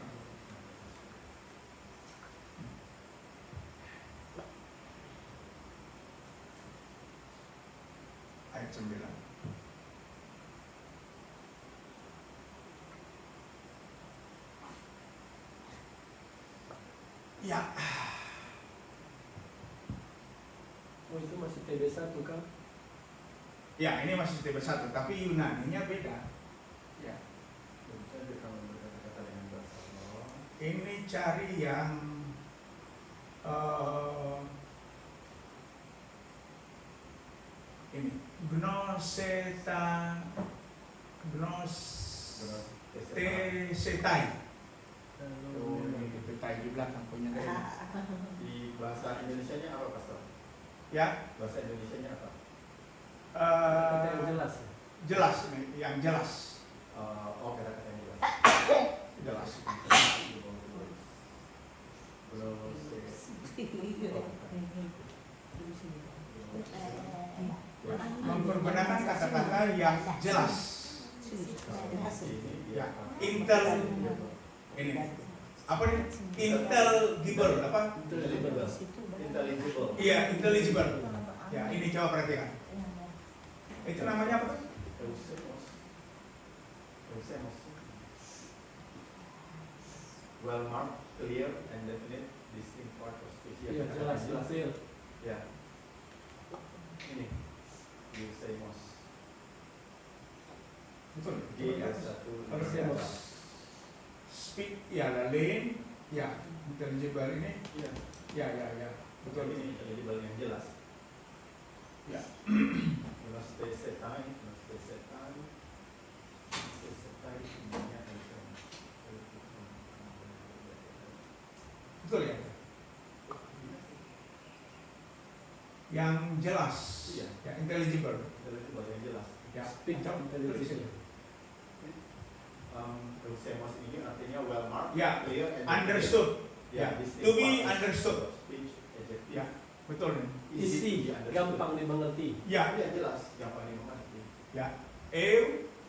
Ayat 9. Ya. Oh, itu masih TB1 kan? Ya, ini masih tipe 1, tapi Yunaninya beda. Ya. Ini cari yang ini gnosetai. Oh, ini petai di belakang punya dari. Di bahasa Indonesianya apa, Pastor? Ya, Bahasa Indonesianya apa? Kata yang jelas. jelas nih, yang jelas. Oh, kata-kata yang jelas. Jelas. Mempergunakan kata-kata yang jelas. Ya, ini apa nih? Intelligible apa? Intelligible. Iya, intelligible. Ya, ini coba perhatikan. Itu namanya apa? Eusemos. Well marked, clear, and definite, distinct part of speech. Iya, jelas, clear. Ya. Ini. Eusemos. Betul. G1. Eusemos. Speak, ya, lain, ya, intelligible ini, Iya. ya, betul. Ini intelligible yang jelas. Ya. Setai, semuanya Betul ya? Yang jelas, Iya. yang intelligible. Itu bahasa yang jelas. Ya, Speak Jawab. intelligence. Eusemos ini artinya well marked, Ya, clear, and understood. Ya, Ya, distinct to be part of understood. speech, adjective. Ya, betul nih. Easy to Isi, be understood. gampang dimengerti. Ya, Ya, jelas, gampang dimengerti. ya.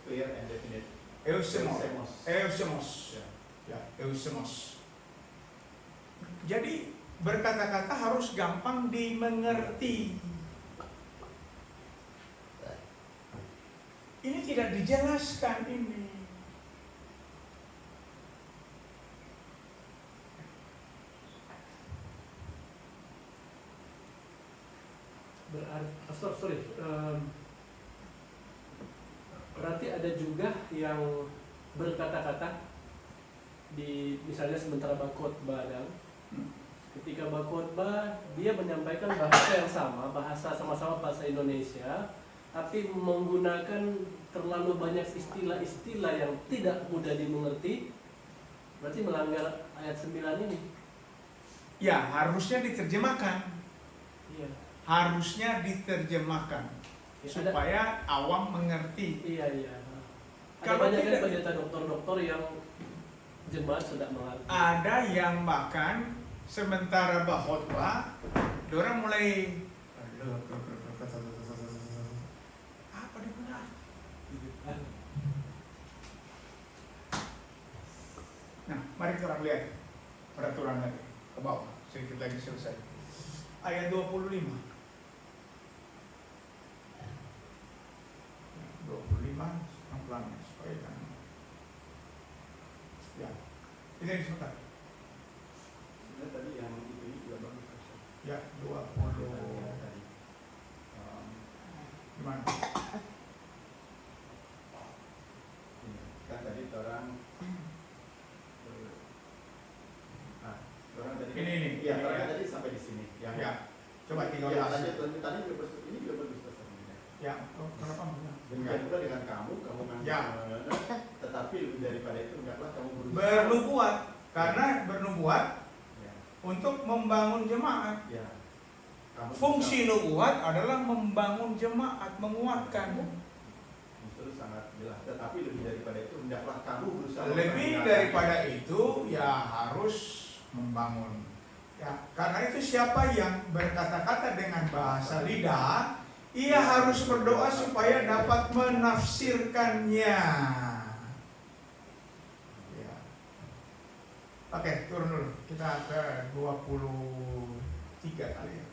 Clear and definite. Eusemos. Eusemos. Ya. Ya, eusemos. Jadi berkata-kata harus gampang dimengerti. Ini tidak dijelaskan ini. Berarti ada juga yang berkata-kata di misalnya sementara berkhotbah dan ketika berkhotbah dia menyampaikan bahasa yang sama, bahasa sama-sama bahasa Indonesia, tapi menggunakan terlalu banyak istilah-istilah yang tidak mudah dimengerti, berarti melanggar ayat 9 ini. Ya, harusnya diterjemahkan. Iya. Harusnya diterjemahkan Ya, supaya awam mengerti. Iya. Ada Kalau banyak kan tidak- pendeta dokter-dokter yang jemaat sudah mengerti. Ada yang bahkan sementara berkhotbah, dorang mulai apa dia benar? Nah, mari kita lihat peraturan lagi ke bawah, sedikit lagi selesai. Ayat 25. 25 pelan-pelan supaya kan. Ya. Ini sebentar. Sebenarnya tadi yang itu juga bagus. Ya, Yang 20 tadi. gimana? Ini. Kan tadi orang orang tadi Ini. Iya, orang tadi sampai di sini. Yang Ya. Coba 13. Ya, lanjut tadi juga ini juga bagus pesannya. Ya, kenapa? Demikian pula dengan kamu memang Ya. tetapi lebih daripada itu enggaklah kamu berusaha. Bernubuat, karena bernubuat Ya. untuk membangun jemaat. Ya. Kamu Fungsi nubuat adalah membangun jemaat, menguatkan. Justru sangat jelas. Tetapi lebih daripada itu hendaklah kamu berusaha. Lebih daripada itu ya harus membangun. Ya, karena itu siapa yang berkata-kata dengan bahasa lidah, ia harus berdoa supaya dapat menafsirkannya. Ya. Oke, turun dulu. Kita ke 23 kali ya.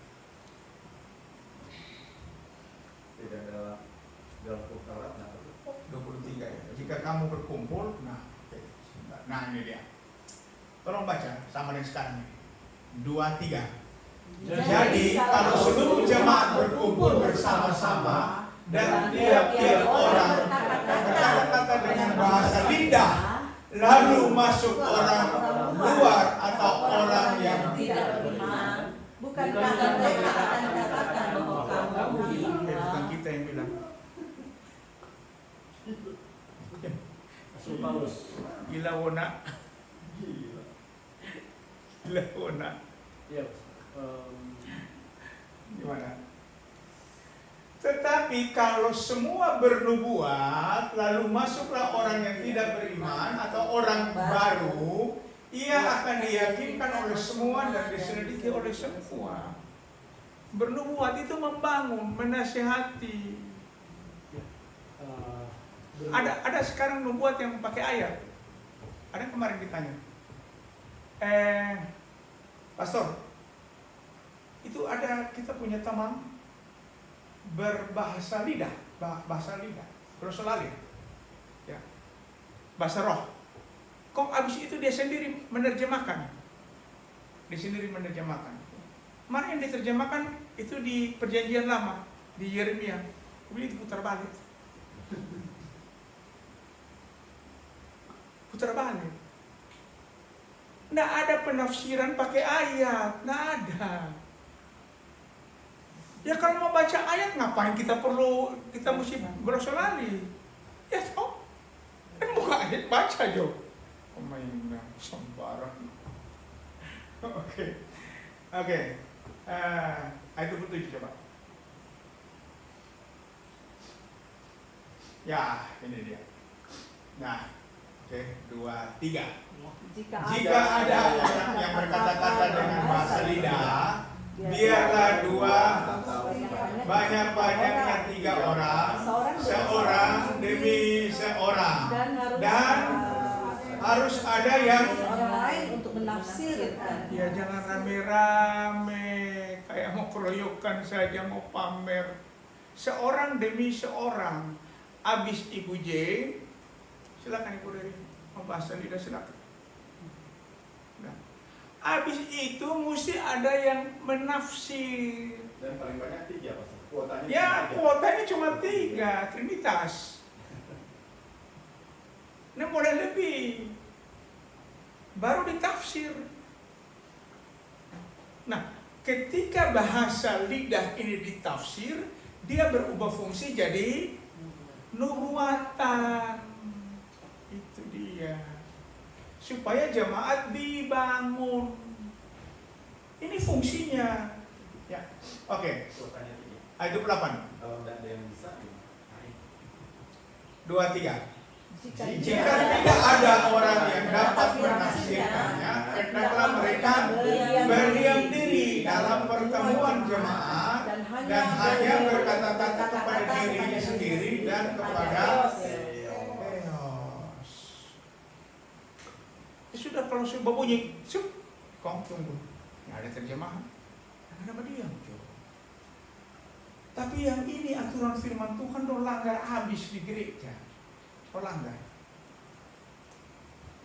Tidak dalam Taurat. 23 ya. Jika kamu berkumpul, nah, oke, sebentar. Nah ini dia. Tolong baca sama dengan sekarang ini. 23. Jadi kalau seluruh jemaat berkumpul bersama-sama dan tiap-tiap orang berkata-kata dengan bahasa lidah, lalu masuk orang luar atau orang yang tidak beriman, bukankah mereka akan katakan bahwa kamu gila? bukan kita yang bilang. Rasul Paulus. Gila wona. Gila wona. Ya. Gimana? Tetapi kalau semua bernubuat, lalu masuklah orang yang tidak beriman atau orang baru, ia akan diyakinkan oleh semua dan diselidiki oleh semua. Bernubuat itu membangun, menasihati. Ada sekarang nubuat yang pakai ayat. Ada kemarin ditanya, Pastor, itu ada kita punya teman berbahasa lidah, bahasa lidah, glosolalia, ya, bahasa roh. Kok abis itu dia sendiri menerjemahkan, Mana yang diterjemahkan itu di Perjanjian Lama, di Yeremia, kemudian diputar balik. Putar balik. Nggak ada penafsiran pakai ayat, nggak ada. Ya kalau mau baca ayat ngapain kita mesti glosolali? Ya toh, kan buka ayat baca Jo. Pemainnya sembarang. Oke. Oke. Ayat 27 coba. Ya, ini dia. Nah, oke, 2, 3. Jika Jika ada orang yang berkata-kata dengan bahasa lidah, biarlah 2, banyak-banyaknya 3 orang, seorang demi seorang. Dan harus ada yang orang lain untuk menafsirkan. ya jangan rame-rame kayak mau keroyokan saja, mau pamer. Seorang demi seorang. Abis Ibu J, silakan Ibu dari bahasa lidah, silakan. Nah, abis itu mesti ada yang menafsir. Dan paling banyak 3 Pastor. Kuotanya Ya, cuma 3. kuotanya cuma 3, Trinitas. Nah, boleh lebih. Baru ditafsir. Nah, ketika bahasa lidah ini ditafsir, dia berubah fungsi jadi nubuatan. Itu dia. Supaya jemaat dibangun. Ini fungsinya. Ya, oke. Kuotanya 3. Ayat 28. Kalau tidak ada yang bisa, nah, 2, 3. Jika Jika tidak ada orang yang dapat menafsirkannya, hendaklah mereka berdiam diri dalam pertemuan jemaat dan hanya berkata-kata kepada dirinya sendiri dan kepada Theos. Sudah kalau sudah bunyi, kong tunggu. Nggak ada terjemahan. Kenapa diam? Tapi yang ini aturan firman Tuhan udah langgar habis di gereja. Langgar.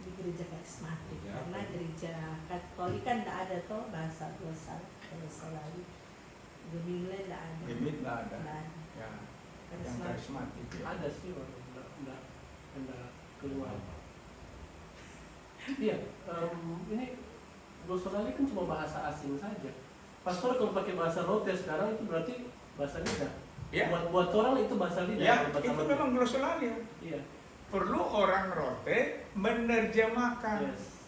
di gereja karismatik, Ya. karena gereja Katolik kan tidak ada toh bahasa dosa lagi. Gemilnya tidak ada. Gemit nggak ada. Nggak ada. Ya, yang Karismatik. karismatik. Ya. Ada sih orang enggak keluar. Iya, ini glossolalia kan cuma bahasa asing saja. Pastor kalau pakai bahasa rote sekarang itu berarti bahasa lidah. Ya. Buat orang itu bahasa lidah. Ya, kalau bahasa itu rote. memang glossolalia. Iya. Perlu orang rote menerjemahkan. Yes.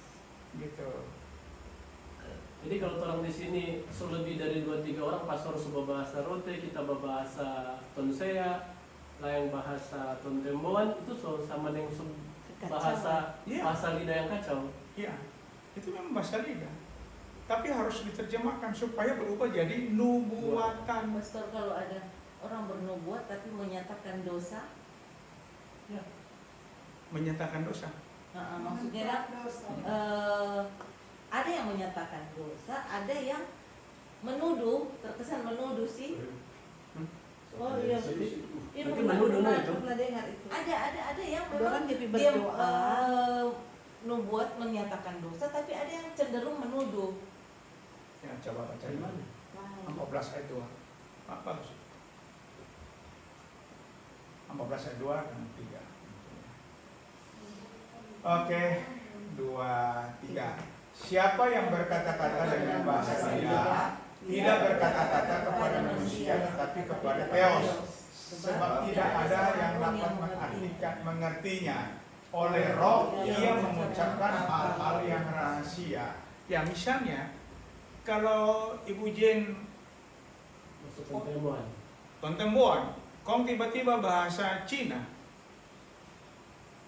Gitu. Jadi kalau orang di sini selebih dari 2-3 orang, pastor sebuah bahasa rote, kita berbahasa tonsea, lain bahasa tontemboan, itu sama dengan bahasa Iya. bahasa lidah yang kacau. Ya, itu memang bahasa lidah. Tapi harus diterjemahkan supaya berubah jadi nubuatan. Pastor, kalau ada orang bernubuat tapi menyatakan dosa, Menyatakan dosa. maksudnya kan, ada yang menyatakan dosa, ada yang menuduh, terkesan menuduh sih. Oh iya, iya Berarti menuduh itu. pernah dengar itu. Ada yang memang Orang jadi dia berdoa. nubuat menyatakan dosa, tapi ada yang cenderung menuduh. Ya, coba baca Dari mana? mana? 14 ayat 2. Bagus. 14 ayat 2 dan 3. Oke, 2, 3. Siapa yang berkata-kata dengan bahasa lidah tidak berkata-kata kepada manusia tetapi kepada Theos, sebab tidak ada yang dapat mengertinya. Oleh roh ia mengucapkan hal-hal yang rahasia. Ya, misalnya kalau Ibu Jen Maksud tontemboan. Tontemboan, kong tiba-tiba bahasa Cina,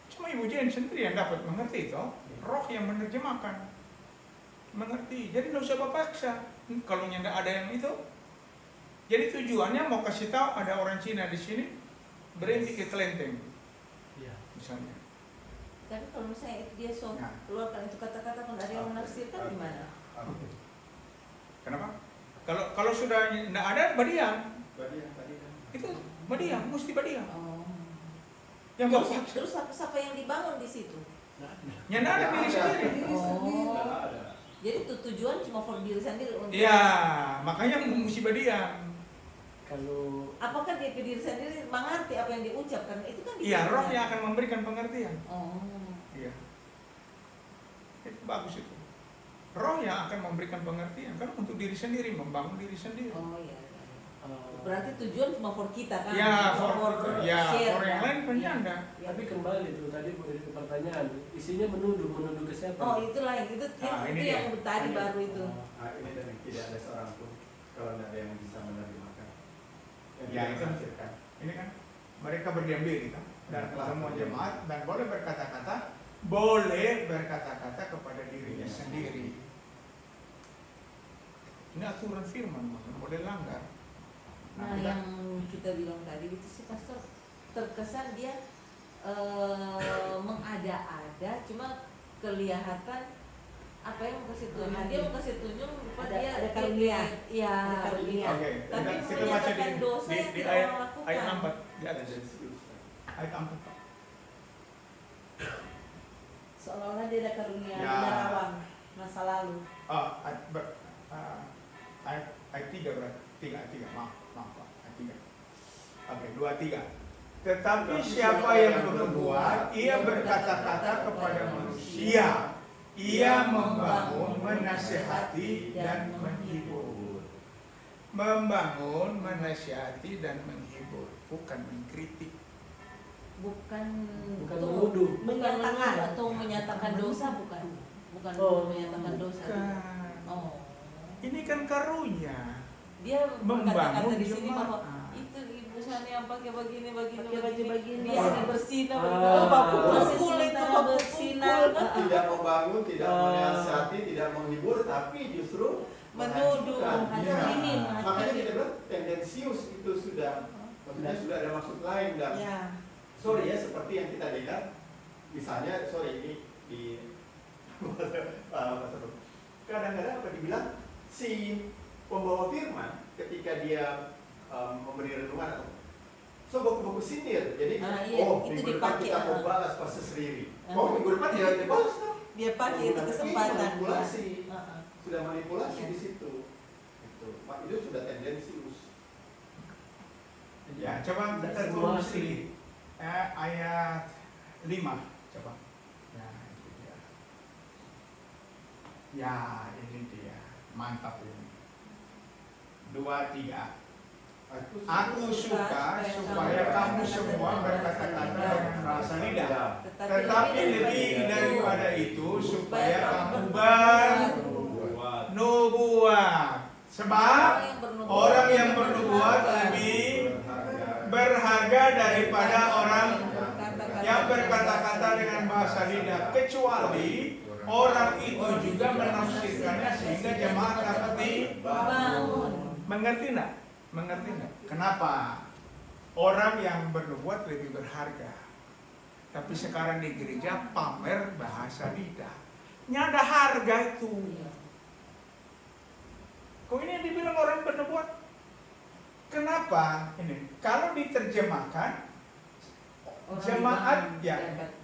cuma Ibu Jen sendiri yang dapat mengerti toh, roh yang menerjemahkan mengerti. Jadi nggak usah paksa. Kalau tidak ada yang itu, jadi tujuannya mau kasih tahu ada orang Cina di sini, berhenti ke kelenteng, Iya. misalnya. Tapi kalau misalnya dia Nah. keluarkan itu kata-kata pun ada yang menafsirkan gimana? Kenapa? Kalau sudah tidak ada, berdiam. Tadi kan. Itu berdiam, mesti berdiam. Oh. Yang nggak paksa. Terus apa yang dibangun di situ? Nggak ada. Yang ada diri sendiri. Nggak ada. Jadi tujuan cuma for diri sendiri untuk. Iya, makanya mesti berdiam. Kalau Apakah dia ke diri sendiri mengerti apa yang diucapkan? Itu kan. Iya, roh yang akan memberikan pengertian. Oh. Iya. Itu bagus itu. Roh yang akan memberikan pengertian kan untuk diri sendiri, membangun diri sendiri. Oh iya. Berarti tujuan cuma for kita kan? Ya, Cuma for share, yang kan? lain penyangga. Iya. Tapi kembali itu tadi dari pertanyaan, isinya menuduh ke siapa? Oh itulah yang itu, Ah, itu ini yang dia. tadi Ini. baru itu. Nah, ini dan tidak ada seorang pun kalau tidak ada yang bisa menerjemahkan. Yang Ya, tidak itu. menafsirkan. Ini kan mereka berdiam diri kan, dan Telah semua berdiam jemaat diri. dan boleh berkata-kata kepada dirinya sendiri. Ini aturan firman, boleh langgar. Nah kita- yang kita bilang tadi itu sih pastor, terkesan dia mengada-ada, cuma kelihatan apa yang mau kasih tunjuk. Dia mau kasih tunjuk rupa dia ada karunia. Iya, Ada karunia. Oke, Tapi kita baca menyatakan dosa yang di tidak ayat orang lakukan. ayat 4 di atas. Tendensius. Ayat 4. Pak. Seolah-olah dia ada karunia Ya. menerawang masa lalu. Ayat 3 berarti 3 maaf Pak, ayat 3. Oke, 2-3. Tetapi siapa yang berbuat, ia berkata-kata kepada manusia, ia membangun, menasihati dan menghibur. Membangun, menasihati dan menghibur, bukan mengkritik. bukan Bukan itu, menuduh. bukan Menyatakan. menuduh atau menyatakan dosa, bukan Oh. menyatakan dosa. Bukan. Oh, Ini kan karunia. dia Membangun berkata-kata di sini bahwa jemaat. itu ibu sana yang pakai begini Pakai baju begini. dia yang bersinar, Ah. baku Masih pukul itu sementara baku bersinar. pukul. Tidak membangun, tidak Ah. menasihati, tidak menghibur, tapi justru Menuduh, menghancurkan. Iya. ini Makanya kita bilang tendensius itu sudah, maksudnya sudah ada maksud lain dan Ya. sorry ya, seperti yang kita lihat, misalnya sorry ini di kadang-kadang apa dibilang si pembawa firman ketika dia memberi renungan atau so buku sinir, jadi Iya, oh itu minggu depan dipakai, kita mau balas pastor Riri, Ah. oh minggu depan dia dibalas kan? dia pakai itu kesempatan. manipulasi, Ah. sudah manipulasi Iya. di situ, itu sudah tendensius. Ya, coba turun sedikit. Ayat 5, coba. Ya, itu dia. Ya, ini dia. Mantap ini. 2-3. Aku suka supaya kamu semua berkata-kata dengan bahasa lidah. Tetapi lebih daripada itu, supaya kamu bernubuat. Sebab orang yang bernubuat lebih berharga daripada orang yang berkata-kata dengan bahasa lidah, kecuali orang itu juga menafsirkannya sehingga jemaat dapat Bangun. mengerti enggak? Mengerti enggak? Kenapa orang yang bernubuat lebih berharga? Tapi sekarang di gereja pamer bahasa lidah. Nyada harga itu. Kok ini yang dibilang orang bernubuat? Kenapa? Ini kalau diterjemahkan jemaat ya,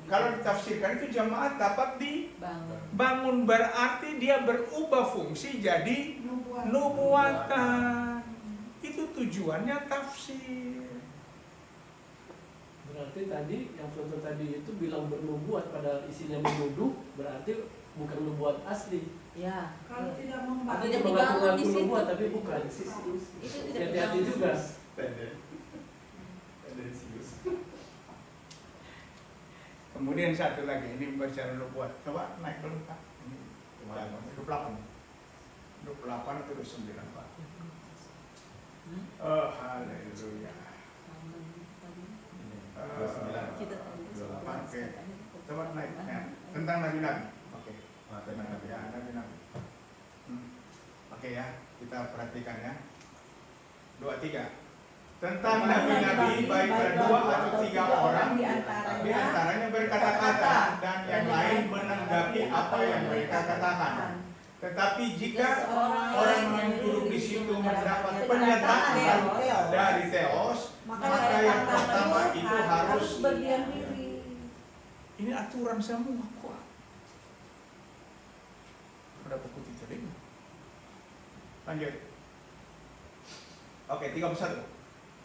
kalau ditafsirkan itu jemaat dapat dibangun, berarti dia berubah fungsi jadi nubuatan. Itu tujuannya tafsir. Berarti tadi yang contoh tadi itu bilang bernubuat padahal isinya menuduh, berarti bukan nubuat asli. Ya. Kalau tidak Atau membangun, jadi Cuma bangun mengaku di situ. nubuat tapi bukan. Itu tidak Hati-hati dibangun. juga. Tendensius. Kemudian satu lagi, ini bicara nubuat. Coba naik dulu Pak. Ini 28. 28 atau 29 Pak. Oh, haleluya. Kita tadi Oke. Coba naik. Ya. Tentang nabi-nabi. Oke. Tentang nabi. Ya, nabi-nabi. Oke ya, kita perhatikan ya. 2-3. Tentang nabi-nabi baik berdua atau 3 orang di antaranya berkata-kata dan yang lain menanggapi apa yang mereka katakan. Tetapi jika orang yang duduk di situ mendapat pernyataan dari Theos, maka yang pertama itu harus berdiam diri. ini aturan semua kok. Ada buku telinga. Lanjut. Oke, 31.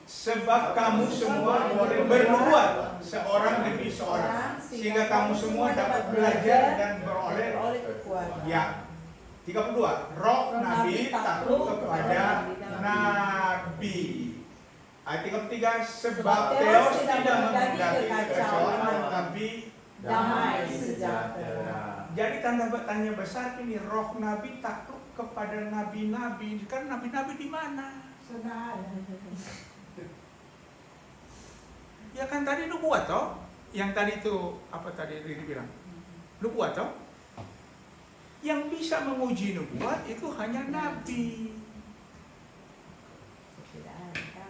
Sebab kamu semua boleh bernubuat seorang demi seorang, sehingga kamu semua dapat belajar dan beroleh kekuatan. ya. 32. Roh nabi takluk kepada nabi. Ayat 33, sebab Theos tidak menghendaki kekacauan tetapi damai sejahtera. Jadi tanda tanya besar ini, roh nabi takluk kepada nabi-nabi. Kan nabi-nabi di mana? Saudara. Ya kan tadi nubuat toh? Yang tadi itu apa tadi dibilang? Nubuat toh? Yang bisa menguji nubuat itu hanya nabi.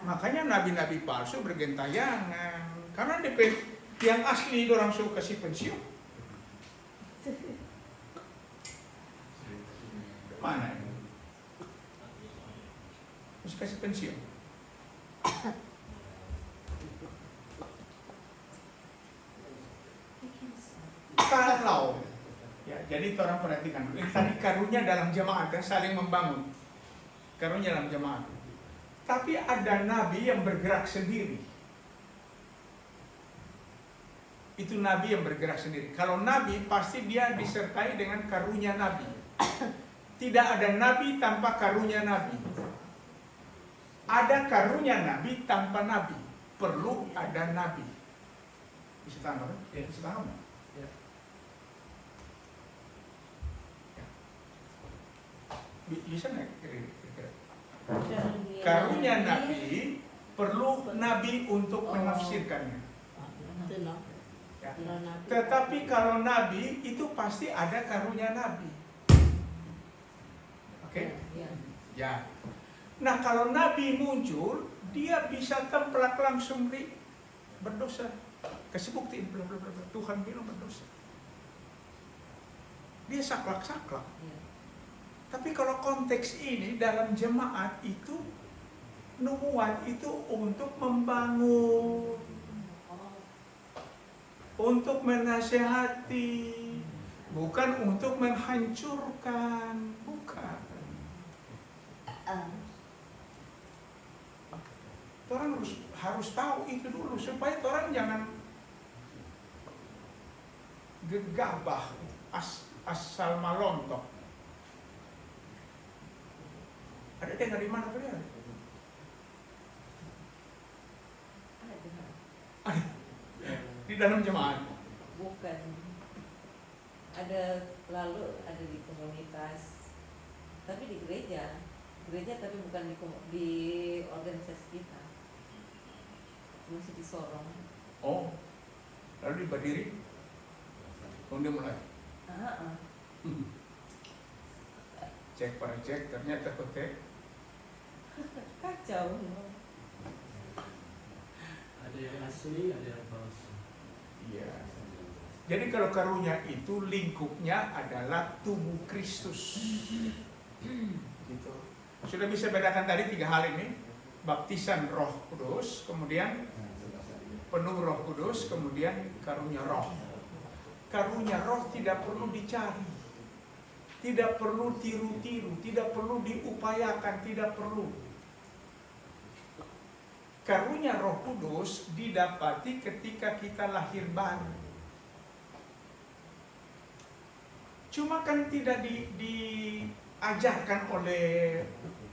Makanya nabi-nabi palsu bergentayangan. Karena yang asli orang suka kasih pensiun. Mana ini? Terus kasih pensiun. Kalau ya, jadi orang perhatikan dulu. Tadi karunia dalam jemaat kan saling membangun. Karunia dalam jemaat. Tapi ada nabi yang bergerak sendiri. Itu nabi yang bergerak sendiri. Kalau nabi pasti dia disertai dengan karunia nabi. Tidak ada nabi tanpa karunia nabi. Ada karunia nabi tanpa nabi. Perlu ada nabi. Bisa tahu kan? Ya. Bisa tahu nggak? Ya. Bisa nggak kira-kira? Karunia nabi perlu nabi untuk menafsirkannya. Ya. Tetapi kalau nabi itu pasti ada karunia nabi. Oke? Ya. Nah kalau nabi muncul, dia bisa templak langsung berdosa. Kasih bukti, bla bla bla bla. Tuhan bilang berdosa. Dia saklak-saklak. Tapi kalau konteks ini dalam jemaat itu, nubuat itu untuk membangun, untuk menasehati, bukan untuk menghancurkan, bukan. Orang harus tahu itu dulu supaya orang jangan gegabah asal malontok. Ada dengar di mana kalian? Di dalam jemaat. Bukan. Ada ada di komunitas, tapi di gereja tapi bukan di organisasi kita. Masih di Sorong. Oh, lalu diberdiri, kemudian mulai. Cek para cek, ternyata kotek. Kacau. Ada yang asli, ada yang palsu. Iya. Jadi kalau karunia itu lingkupnya adalah tubuh Kristus. Gitu. Sudah bisa bedakan tadi 3 hal ini, baptisan Roh Kudus, kemudian penuh Roh Kudus, kemudian karunia Roh. Karunia Roh tidak perlu dicari, tidak perlu tiru-tiru, tidak perlu diupayakan, tidak perlu. Karunia Roh Kudus didapati ketika kita lahir baru. Cuma kan tidak diajarkan oleh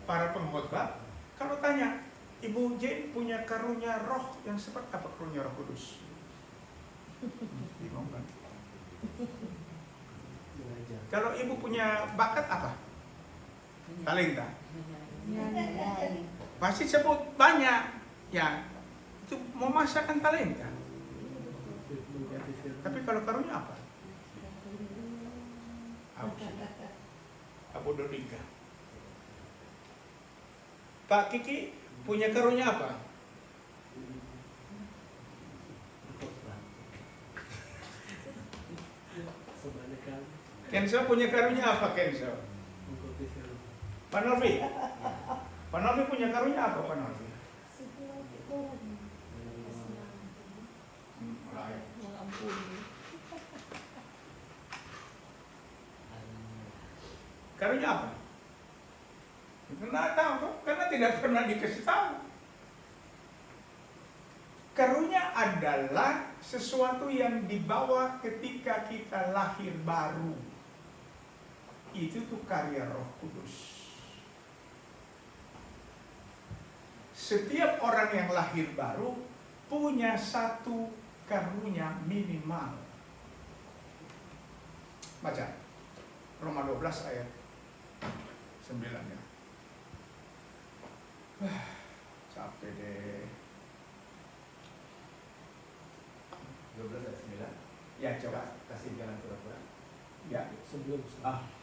para pengkhotbah. Kalau tanya, Ibu Jane punya karunia roh yang seperti apa karunia Roh Kudus? Bingung kan? Kalau Ibu punya bakat apa? Talenta. Pasti sebut banyak. Ya, itu memasakkan talenta. Tapi kalau karunia apa? Abu Dodika. Pak Kiki punya karunia apa? Kenzo punya karunia apa Kenzo? Pak Novi? Pak Novi punya karunia apa Pak Novi? Karunia apa? Tidak tahu, karena tidak pernah dikasih tahu. Karunia adalah sesuatu yang dibawa ketika kita lahir baru. Itu tuh karya Roh Kudus. Setiap orang yang lahir baru punya satu karunia minimal. Baca Roma 12 ayat 9 ya. Capek deh. 12 ayat 9. Ya coba. Kasih jalan pura-pura. Ya. Sebelum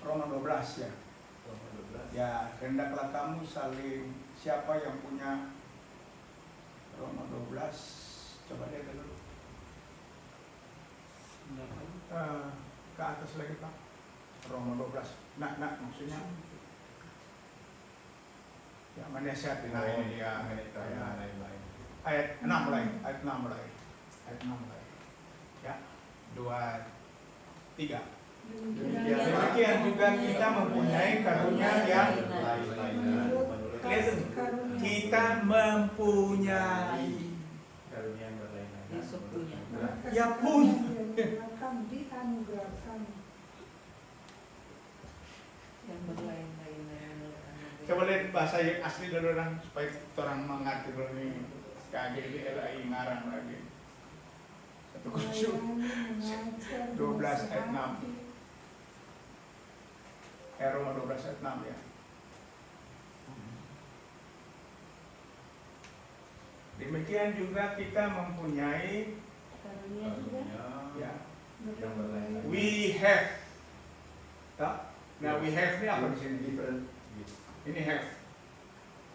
Roma 12 ya. Roma 12. Ya, hendaklah kamu saling, siapa yang punya Roma 12, coba lihat dulu. Ke atas lagi Pak. Roma 12. Nak maksudnya. Ya, menasihatin ini dia. Ayat 6 mulai. Ayat 6 mulai. Ya, 2, 3. Demikian juga kita mempunyai karunia yang kita mempunyai karunia yang berlainan. Yesus punya. Ya punya. Dianugerahkan. Yang berlain-lain. Coba lihat bahasa yang asli dulu orang supaya orang mengerti dulu nih. KGB LAI ngarang lagi. Satu kursus 12 ayat 6. Roma 12 ayat 6 ya. Demikian juga kita mempunyai Karunia juga. ya. Yang berlainan. We have. Tak? Nah, we have ini apa di sini? Different. Ini have.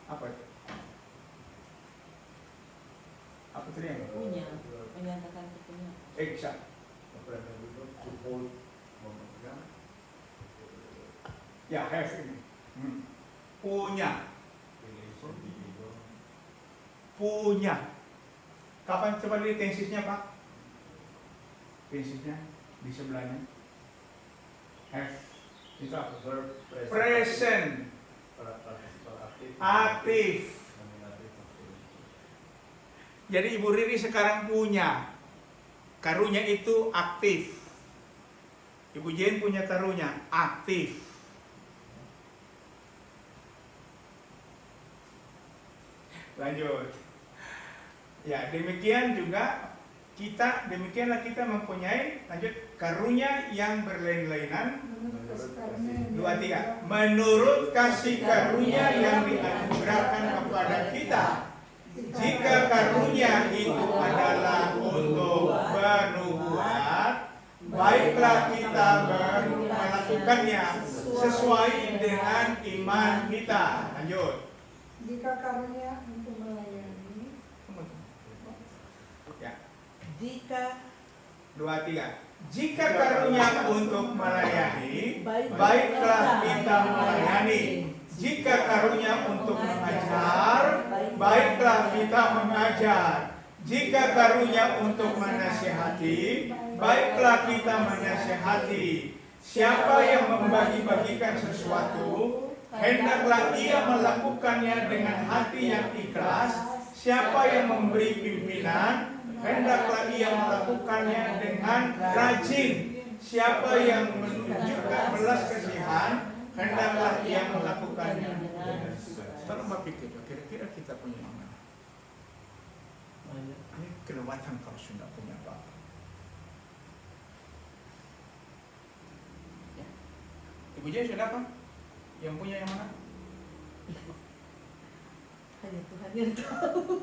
Apa? Apa tadi yang? Punya, menyatakan punya. Exact. Support, memegang. Ya, have ini. Punya. Punya. Kapan coba lihat tensisnya Pak? Tensisnya di sebelahnya. Have. Itu apa? Verb Present. Participle aktif. Aktif. Nominatif aktif. Jadi Ibu Riri sekarang punya. Karunia itu aktif. Ibu Jen punya karunia aktif. Lanjut. Ya, demikianlah kita mempunyai lanjut karunia yang berlain-lainan. 2, 3. Menurut kasih karunia yang dianugerahkan kepada kita. Jika karunia itu adalah untuk bernubuat, baiklah kita melakukannya sesuai dengan iman kita. Lanjut. Jika karunia untuk melayani. Ya. Jika 2, 3. Jika karunia untuk melayani, baiklah kita melayani. Jika karunia untuk mengajar, baiklah kita mengajar. Jika karunia untuk menasihati, baiklah kita menasihati. Siapa yang membagi-bagikan sesuatu, hendaklah ia melakukannya dengan hati yang ikhlas. Siapa yang memberi pimpinan, hendaklah ia melakukannya dengan rajin. Siapa yang menunjukkan belas kasihan, hendaklah ia melakukannya dengan suka. Tolong Bapak pikir, kira-kira kita punya yang mana? banyak. Ini kelewatan kalau sudah punya Bapak. Ibu Jaya sudah apa? Yang punya yang mana? hanya Tuhan yang tahu.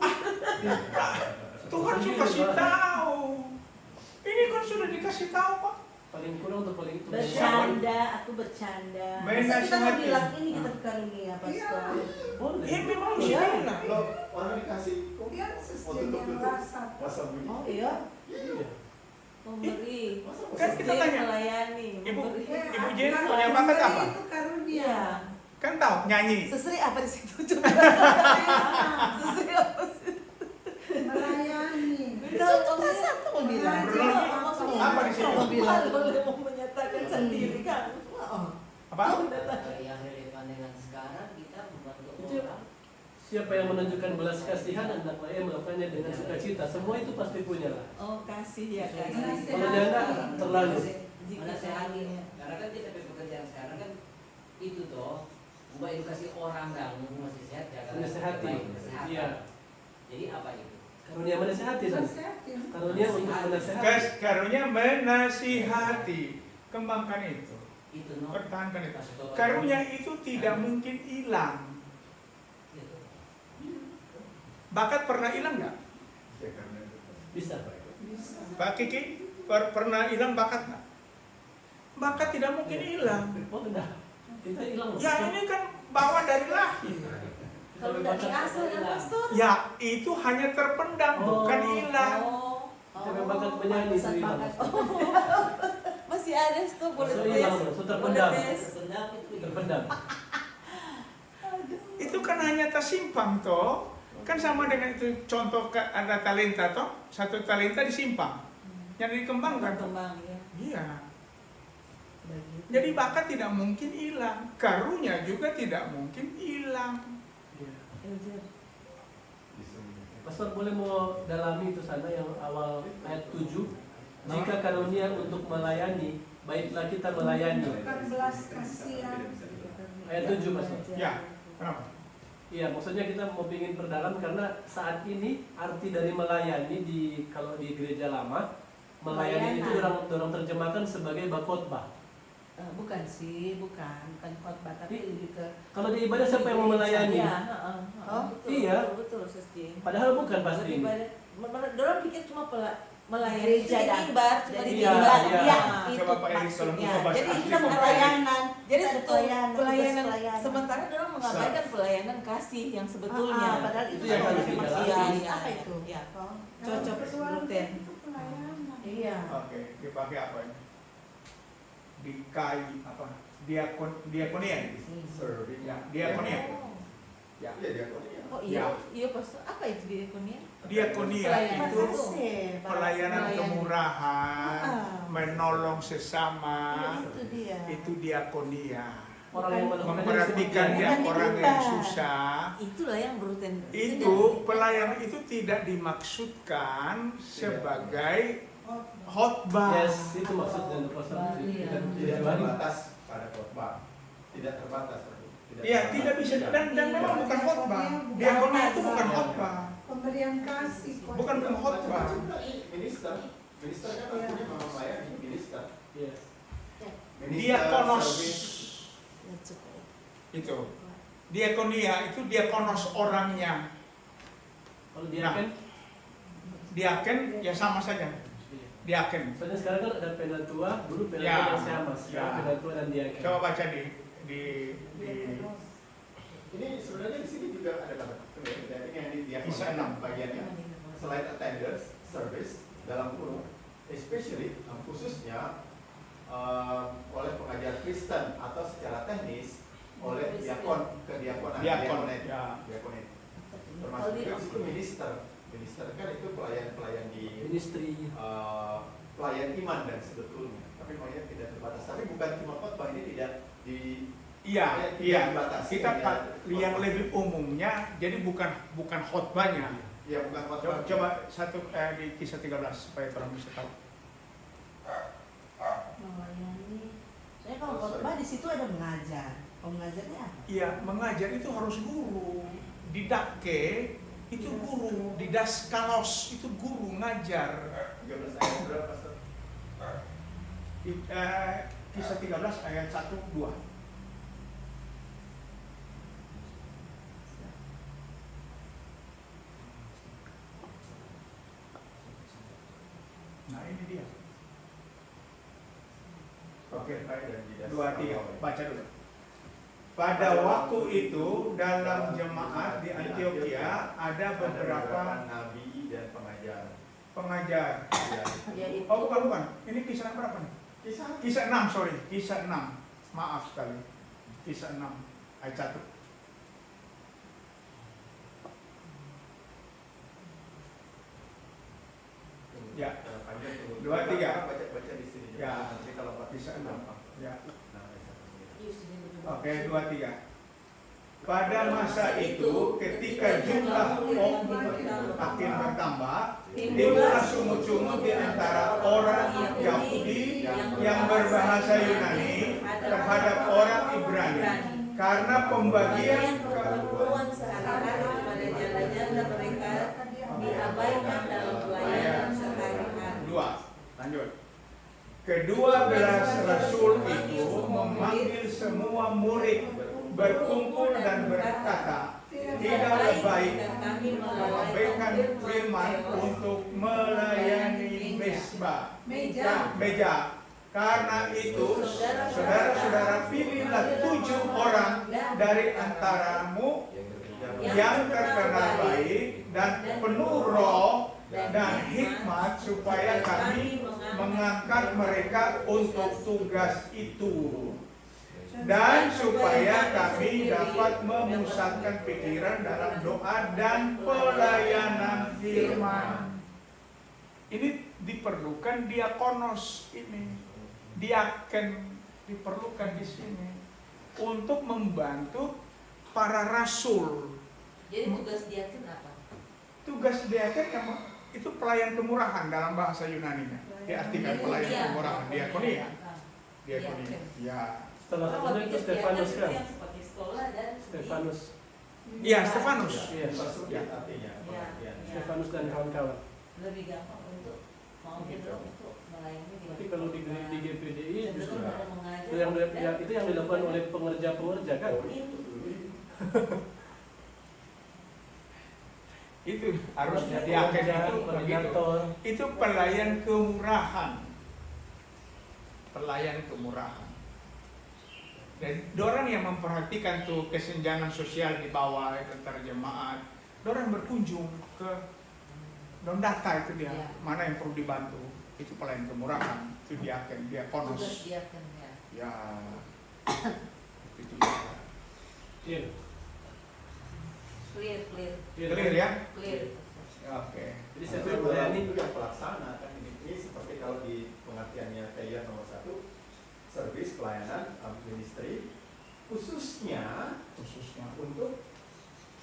Tuhan sudah kasih tahu. Ini kan sudah dikasih tahu Pak. Paling kurang atau paling itu? Bercanda, aku bercanda. Main Masa kita mau nasihatin. bilang ini kita karunia pastor. Boleh. Ini memang Iya. sudah. Kalau orang dikasih Dia mau sesuai yang tutup rasa. masa bunyi. Oh iya, Iya. Memberi, Kan kita tanya. melayani, Ibu, memberi. Ibu Jen punya bakat apa? Itu karunia. Iya. Kan tahu nyanyi. Sesri apa di situ coba? Sesri apa sih? Melayani. Itu kan satu mau bilang. Apa di situ? Mau bilang boleh mau menyatakan sendiri kan? Apa? Yang relevan dengan sekarang kita membantu Itu orang. siapa yang menunjukkan belas kasihan hendaklah ia melakukannya dengan sukacita. Semua itu pasti punya lah. Oh kasih ya kasih. Kalau dia enggak terlalu. Jika Menasehati. karunia. Karena kan kita pekerjaan sekarang kan itu toh ubah edukasi orang dan masih sehat jaga Menasehati. kesehatan. Iya. Jadi apa itu? Karunia menasehati kan? Nasehatin. Karunia untuk menasehati. Karunia menasihati. Kembangkan itu. Itu no. Pertahankan itu. Kasih tahu Karunia itu tidak mungkin hilang. Gitu. Bakat pernah hilang nggak? Ya, karena Bisa. Bisa. Pak Kiki pernah hilang bakat nggak? Bakat tidak mungkin hilang. Oh enggak. Kita hilang. Ya ini kan bawaan dari lahir. Kalau udah diasah kan pastor. Ya itu hanya terpendam, Oh. bukan hilang. Tapi bakat penyanyi itu hilang. Masih ada tuh boleh Masih tes. hilang, masih terpendam. Boleh tes. Terpendam itu Terpendam. Itu kan hanya tersimpang toh. Kan sama dengan itu contoh ada talenta toh. Satu talenta disimpang. Yang dikembangkan toh. Berkembang ya. Iya. Begitu. Jadi bakat tidak mungkin hilang. Karunia juga tidak mungkin hilang. Iya. Elzer. Pastor boleh mau dalami itu sana yang awal ayat 7. Jika karunia untuk melayani, baiklah kita melayani. Tunjukkan belas kasihan. Ayat 7 Pastor. Ya. Kenapa? Iya, maksudnya kita mau ingin perdalam karena saat ini arti dari melayani kalau di gereja lama, melayani itu orang terjemahkan sebagai khotbah. Bukan sih, bukan khotbah, tapi lebih ke Kalau di ibadah siapa yang mau melayani? Iya, Oh, betul, iya. betul, Sustin. Padahal bukan pasti ini. Dorong pikir cuma melayani Gereja di dan- mimbar, cuma di Iya, mimbar. iya. Iya, itu Coba Pak Eri tolong maksudnya. buka bahasa Jadi asli kita Pak Eri. pelayanan. Jadi Ada itu pelayanan, pelayanan. tugas pelayanan. Sementara orang mengabaikan pelayanan kasih yang sebetulnya. Padahal Itu itu yang harus yang didalami. iya, apa itu? Iya. Kalau Cocok ketua gluten. itu pelayanan. Iya. Oke, dipakai apa ini? Dikai apa? Diakonia. serving. Ya, diakonia. Oh. Ya. Iya, diakonia. Oh iya, iya pastor. Apa itu diakonia? Diakonia Pelayanan. itu pelayanan Pelayanan. kemurahan, menolong sesama, Itu dia. itu diakonia. Orang yang melakukan Memperhatikan yang dia Bukan orang diubah. yang susah. Itulah yang beruten. Itu pelayanan itu tidak dimaksudkan sebagai khotbah. Yes, itu maksudnya Pastor. Iya. Tidak terbatas pada khotbah. Tidak terbatas. Iya, tidak bisa dan memang bukan khotbah. Diakonia itu bukan khotbah. Pemberian kasih. Bukan khotbah. Minister. Minister kan artinya memang melayani. Minister. Yes. Diakonos service. Ya, cukup. itu. Diakonia itu diakonos orangnya. Kalau dia kan Diaken ya sama saja. Diaken. soalnya sekarang kan ada penatua, dulu penatua Ya. dan seamas, sekarang Ya. penatua dan diaken. Coba baca di Ini sebenarnya di sini juga ada kata. Ini yang di Kisah diakonia 6. bagiannya. Selain attendance, service, dalam kurung, especially, khususnya oleh pengajar Kristen atau secara teknis oleh diakon kediakonan, Diakon. diakonet, Ya. diakonet. Termasuk juga di situ minister. Minister kan itu pelayan di Ministry. pelayan iman dan sebetulnya. Tapi makanya tidak terbatas. Tapi bukan cuma khotbah, ini tidak di Iya, Tidak iya. dibatasi, Kita ya. yang lebih umumnya, jadi bukan khotbahnya. ya bukan khotbah. Coba satu di kisah 13 supaya orang bisa tahu. Melayani. Saya kalau khotbah di situ ada mengajar. Mengajarnya apa? Iya, mengajar itu harus guru. Didake itu guru, didaskalos itu guru ngajar. 13 ayat berapa, Pastor? Kisah 13 ayat 1-2. Nah ini dia. Oke, baik. 2-3, baca dulu. Pada waktu itu dalam jemaat di Antioquia ada beberapa nabi dan pengajar. pengajar. Ya. Yaitu Oh bukan. Ini kisah berapa nih? Kisah Kisah 6, sorry. Kisah 6. Maaf sekali. Kisah 6 ayat 1. Ya. panjang tuh. 2-3. Baca di sini. Ya. Nanti kalau Pak Kisah 6. Ya. Nah, kisah sendiri. Oke, 2-3. Pada masa itu, ketika jumlah orang makin bertambah, timbullah sungut-sungut di antara orang Yahudi yang berbahasa Yunani terhadap orang Ibrani. Karena pembagian perempuan sehari-hari kepada janda-janda mereka diabaikan dalam pelayanan sehari-hari. Dua, lanjut. Kedua belas rasul itu memanggil semua murid berkumpul dan berkata, tidaklah baik mengabaikan firman untuk melayani meja. Karena itu, saudara-saudara, pilihlah 7 orang dari antaramu yang terkenal baik dan penuh roh dan hikmat, supaya kami mengangkat mereka untuk tugas itu, dan supaya kami dapat memusatkan pikiran dalam doa dan pelayanan firman. Ini diperlukan diakonos ini. Diaken diperlukan di sini untuk membantu para rasul. Jadi tugas diaken apa? Tugas diaken itu pelayan kemurahan dalam bahasa Yunani-nya. Diartikan pelayan kemurahan, diakonia. Diakonia. Ya. Setelah Kalau itu tugas Stefanus diaken kan? itu yang seperti sekolah dan Stefanus. Iya, Stefanus. Iya. Persukit artinya. Ya. Stefanus dan kawan-kawan. lebih gampang untuk mau gitu untuk melayani di Tapi kalau di GPDI justru cenderung pada mengajar itu yang dilakukan oleh pengerja-pengerja kan? Itu harusnya diaken itu begitu. koordinator. Itu pelayan kemurahan. Pelayan kemurahan. Dan dorang yang memperhatikan tuh kesenjangan sosial di bawah itu terjemaat. Dorang berkunjung ke data itu dia, Ya. mana yang perlu dibantu. Itu pelayan kemurahan, itu diaken, dia tugas konos. diaken ya. Ya. Itu dia. Iya. Clear. Clear ya? Clear. Oke. Jadi saya Tapi melayani itu yang pelaksana kan ini seperti kalau di pengertiannya Kaya nomor 1, servis pelayanan ministry khususnya untuk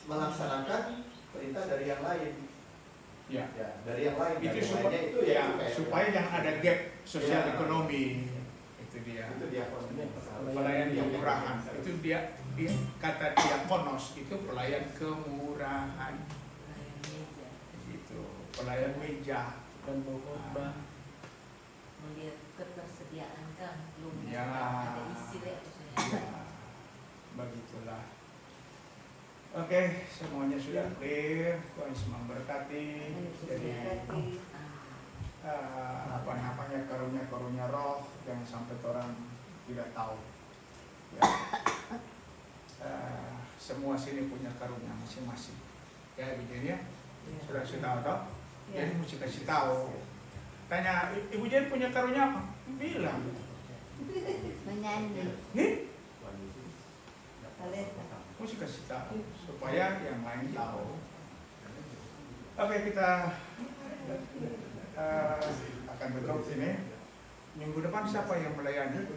melaksanakan perintah dari yang lain. Ya. Ya, dari yang lain. Itu Dari yang supaya, lainnya itu ya, kayak- supaya jangan ada gap sosial Ya. ekonomi. Itu dia. itu dia kontennya. Pelayan kemurahan. Itu dia kata diakonos itu pelayan kemurahan. Pelayan meja. Gitu. Pelayan meja. dan khotbah. Melihat ketersediaan kan belum Ya. ada isi deh maksudnya. Ya, begitulah. Oke, semuanya sudah clear. Tuhan Yesus memberkati. Jadi apa namanya, karunia-karunia roh jangan sampai orang tidak tahu. Ya. Semua sini punya karunia masing-masing. Ya begini ya. Sudah tahu toh? Jadi mesti kasih tahu. Tanya, Ibu Jen punya karunia apa? Bilang. Menyanyi. Nih, Talenta. mesti kasih tahu supaya yang lain tahu. Oke, kita akan tutup sini. Minggu depan siapa yang melayani?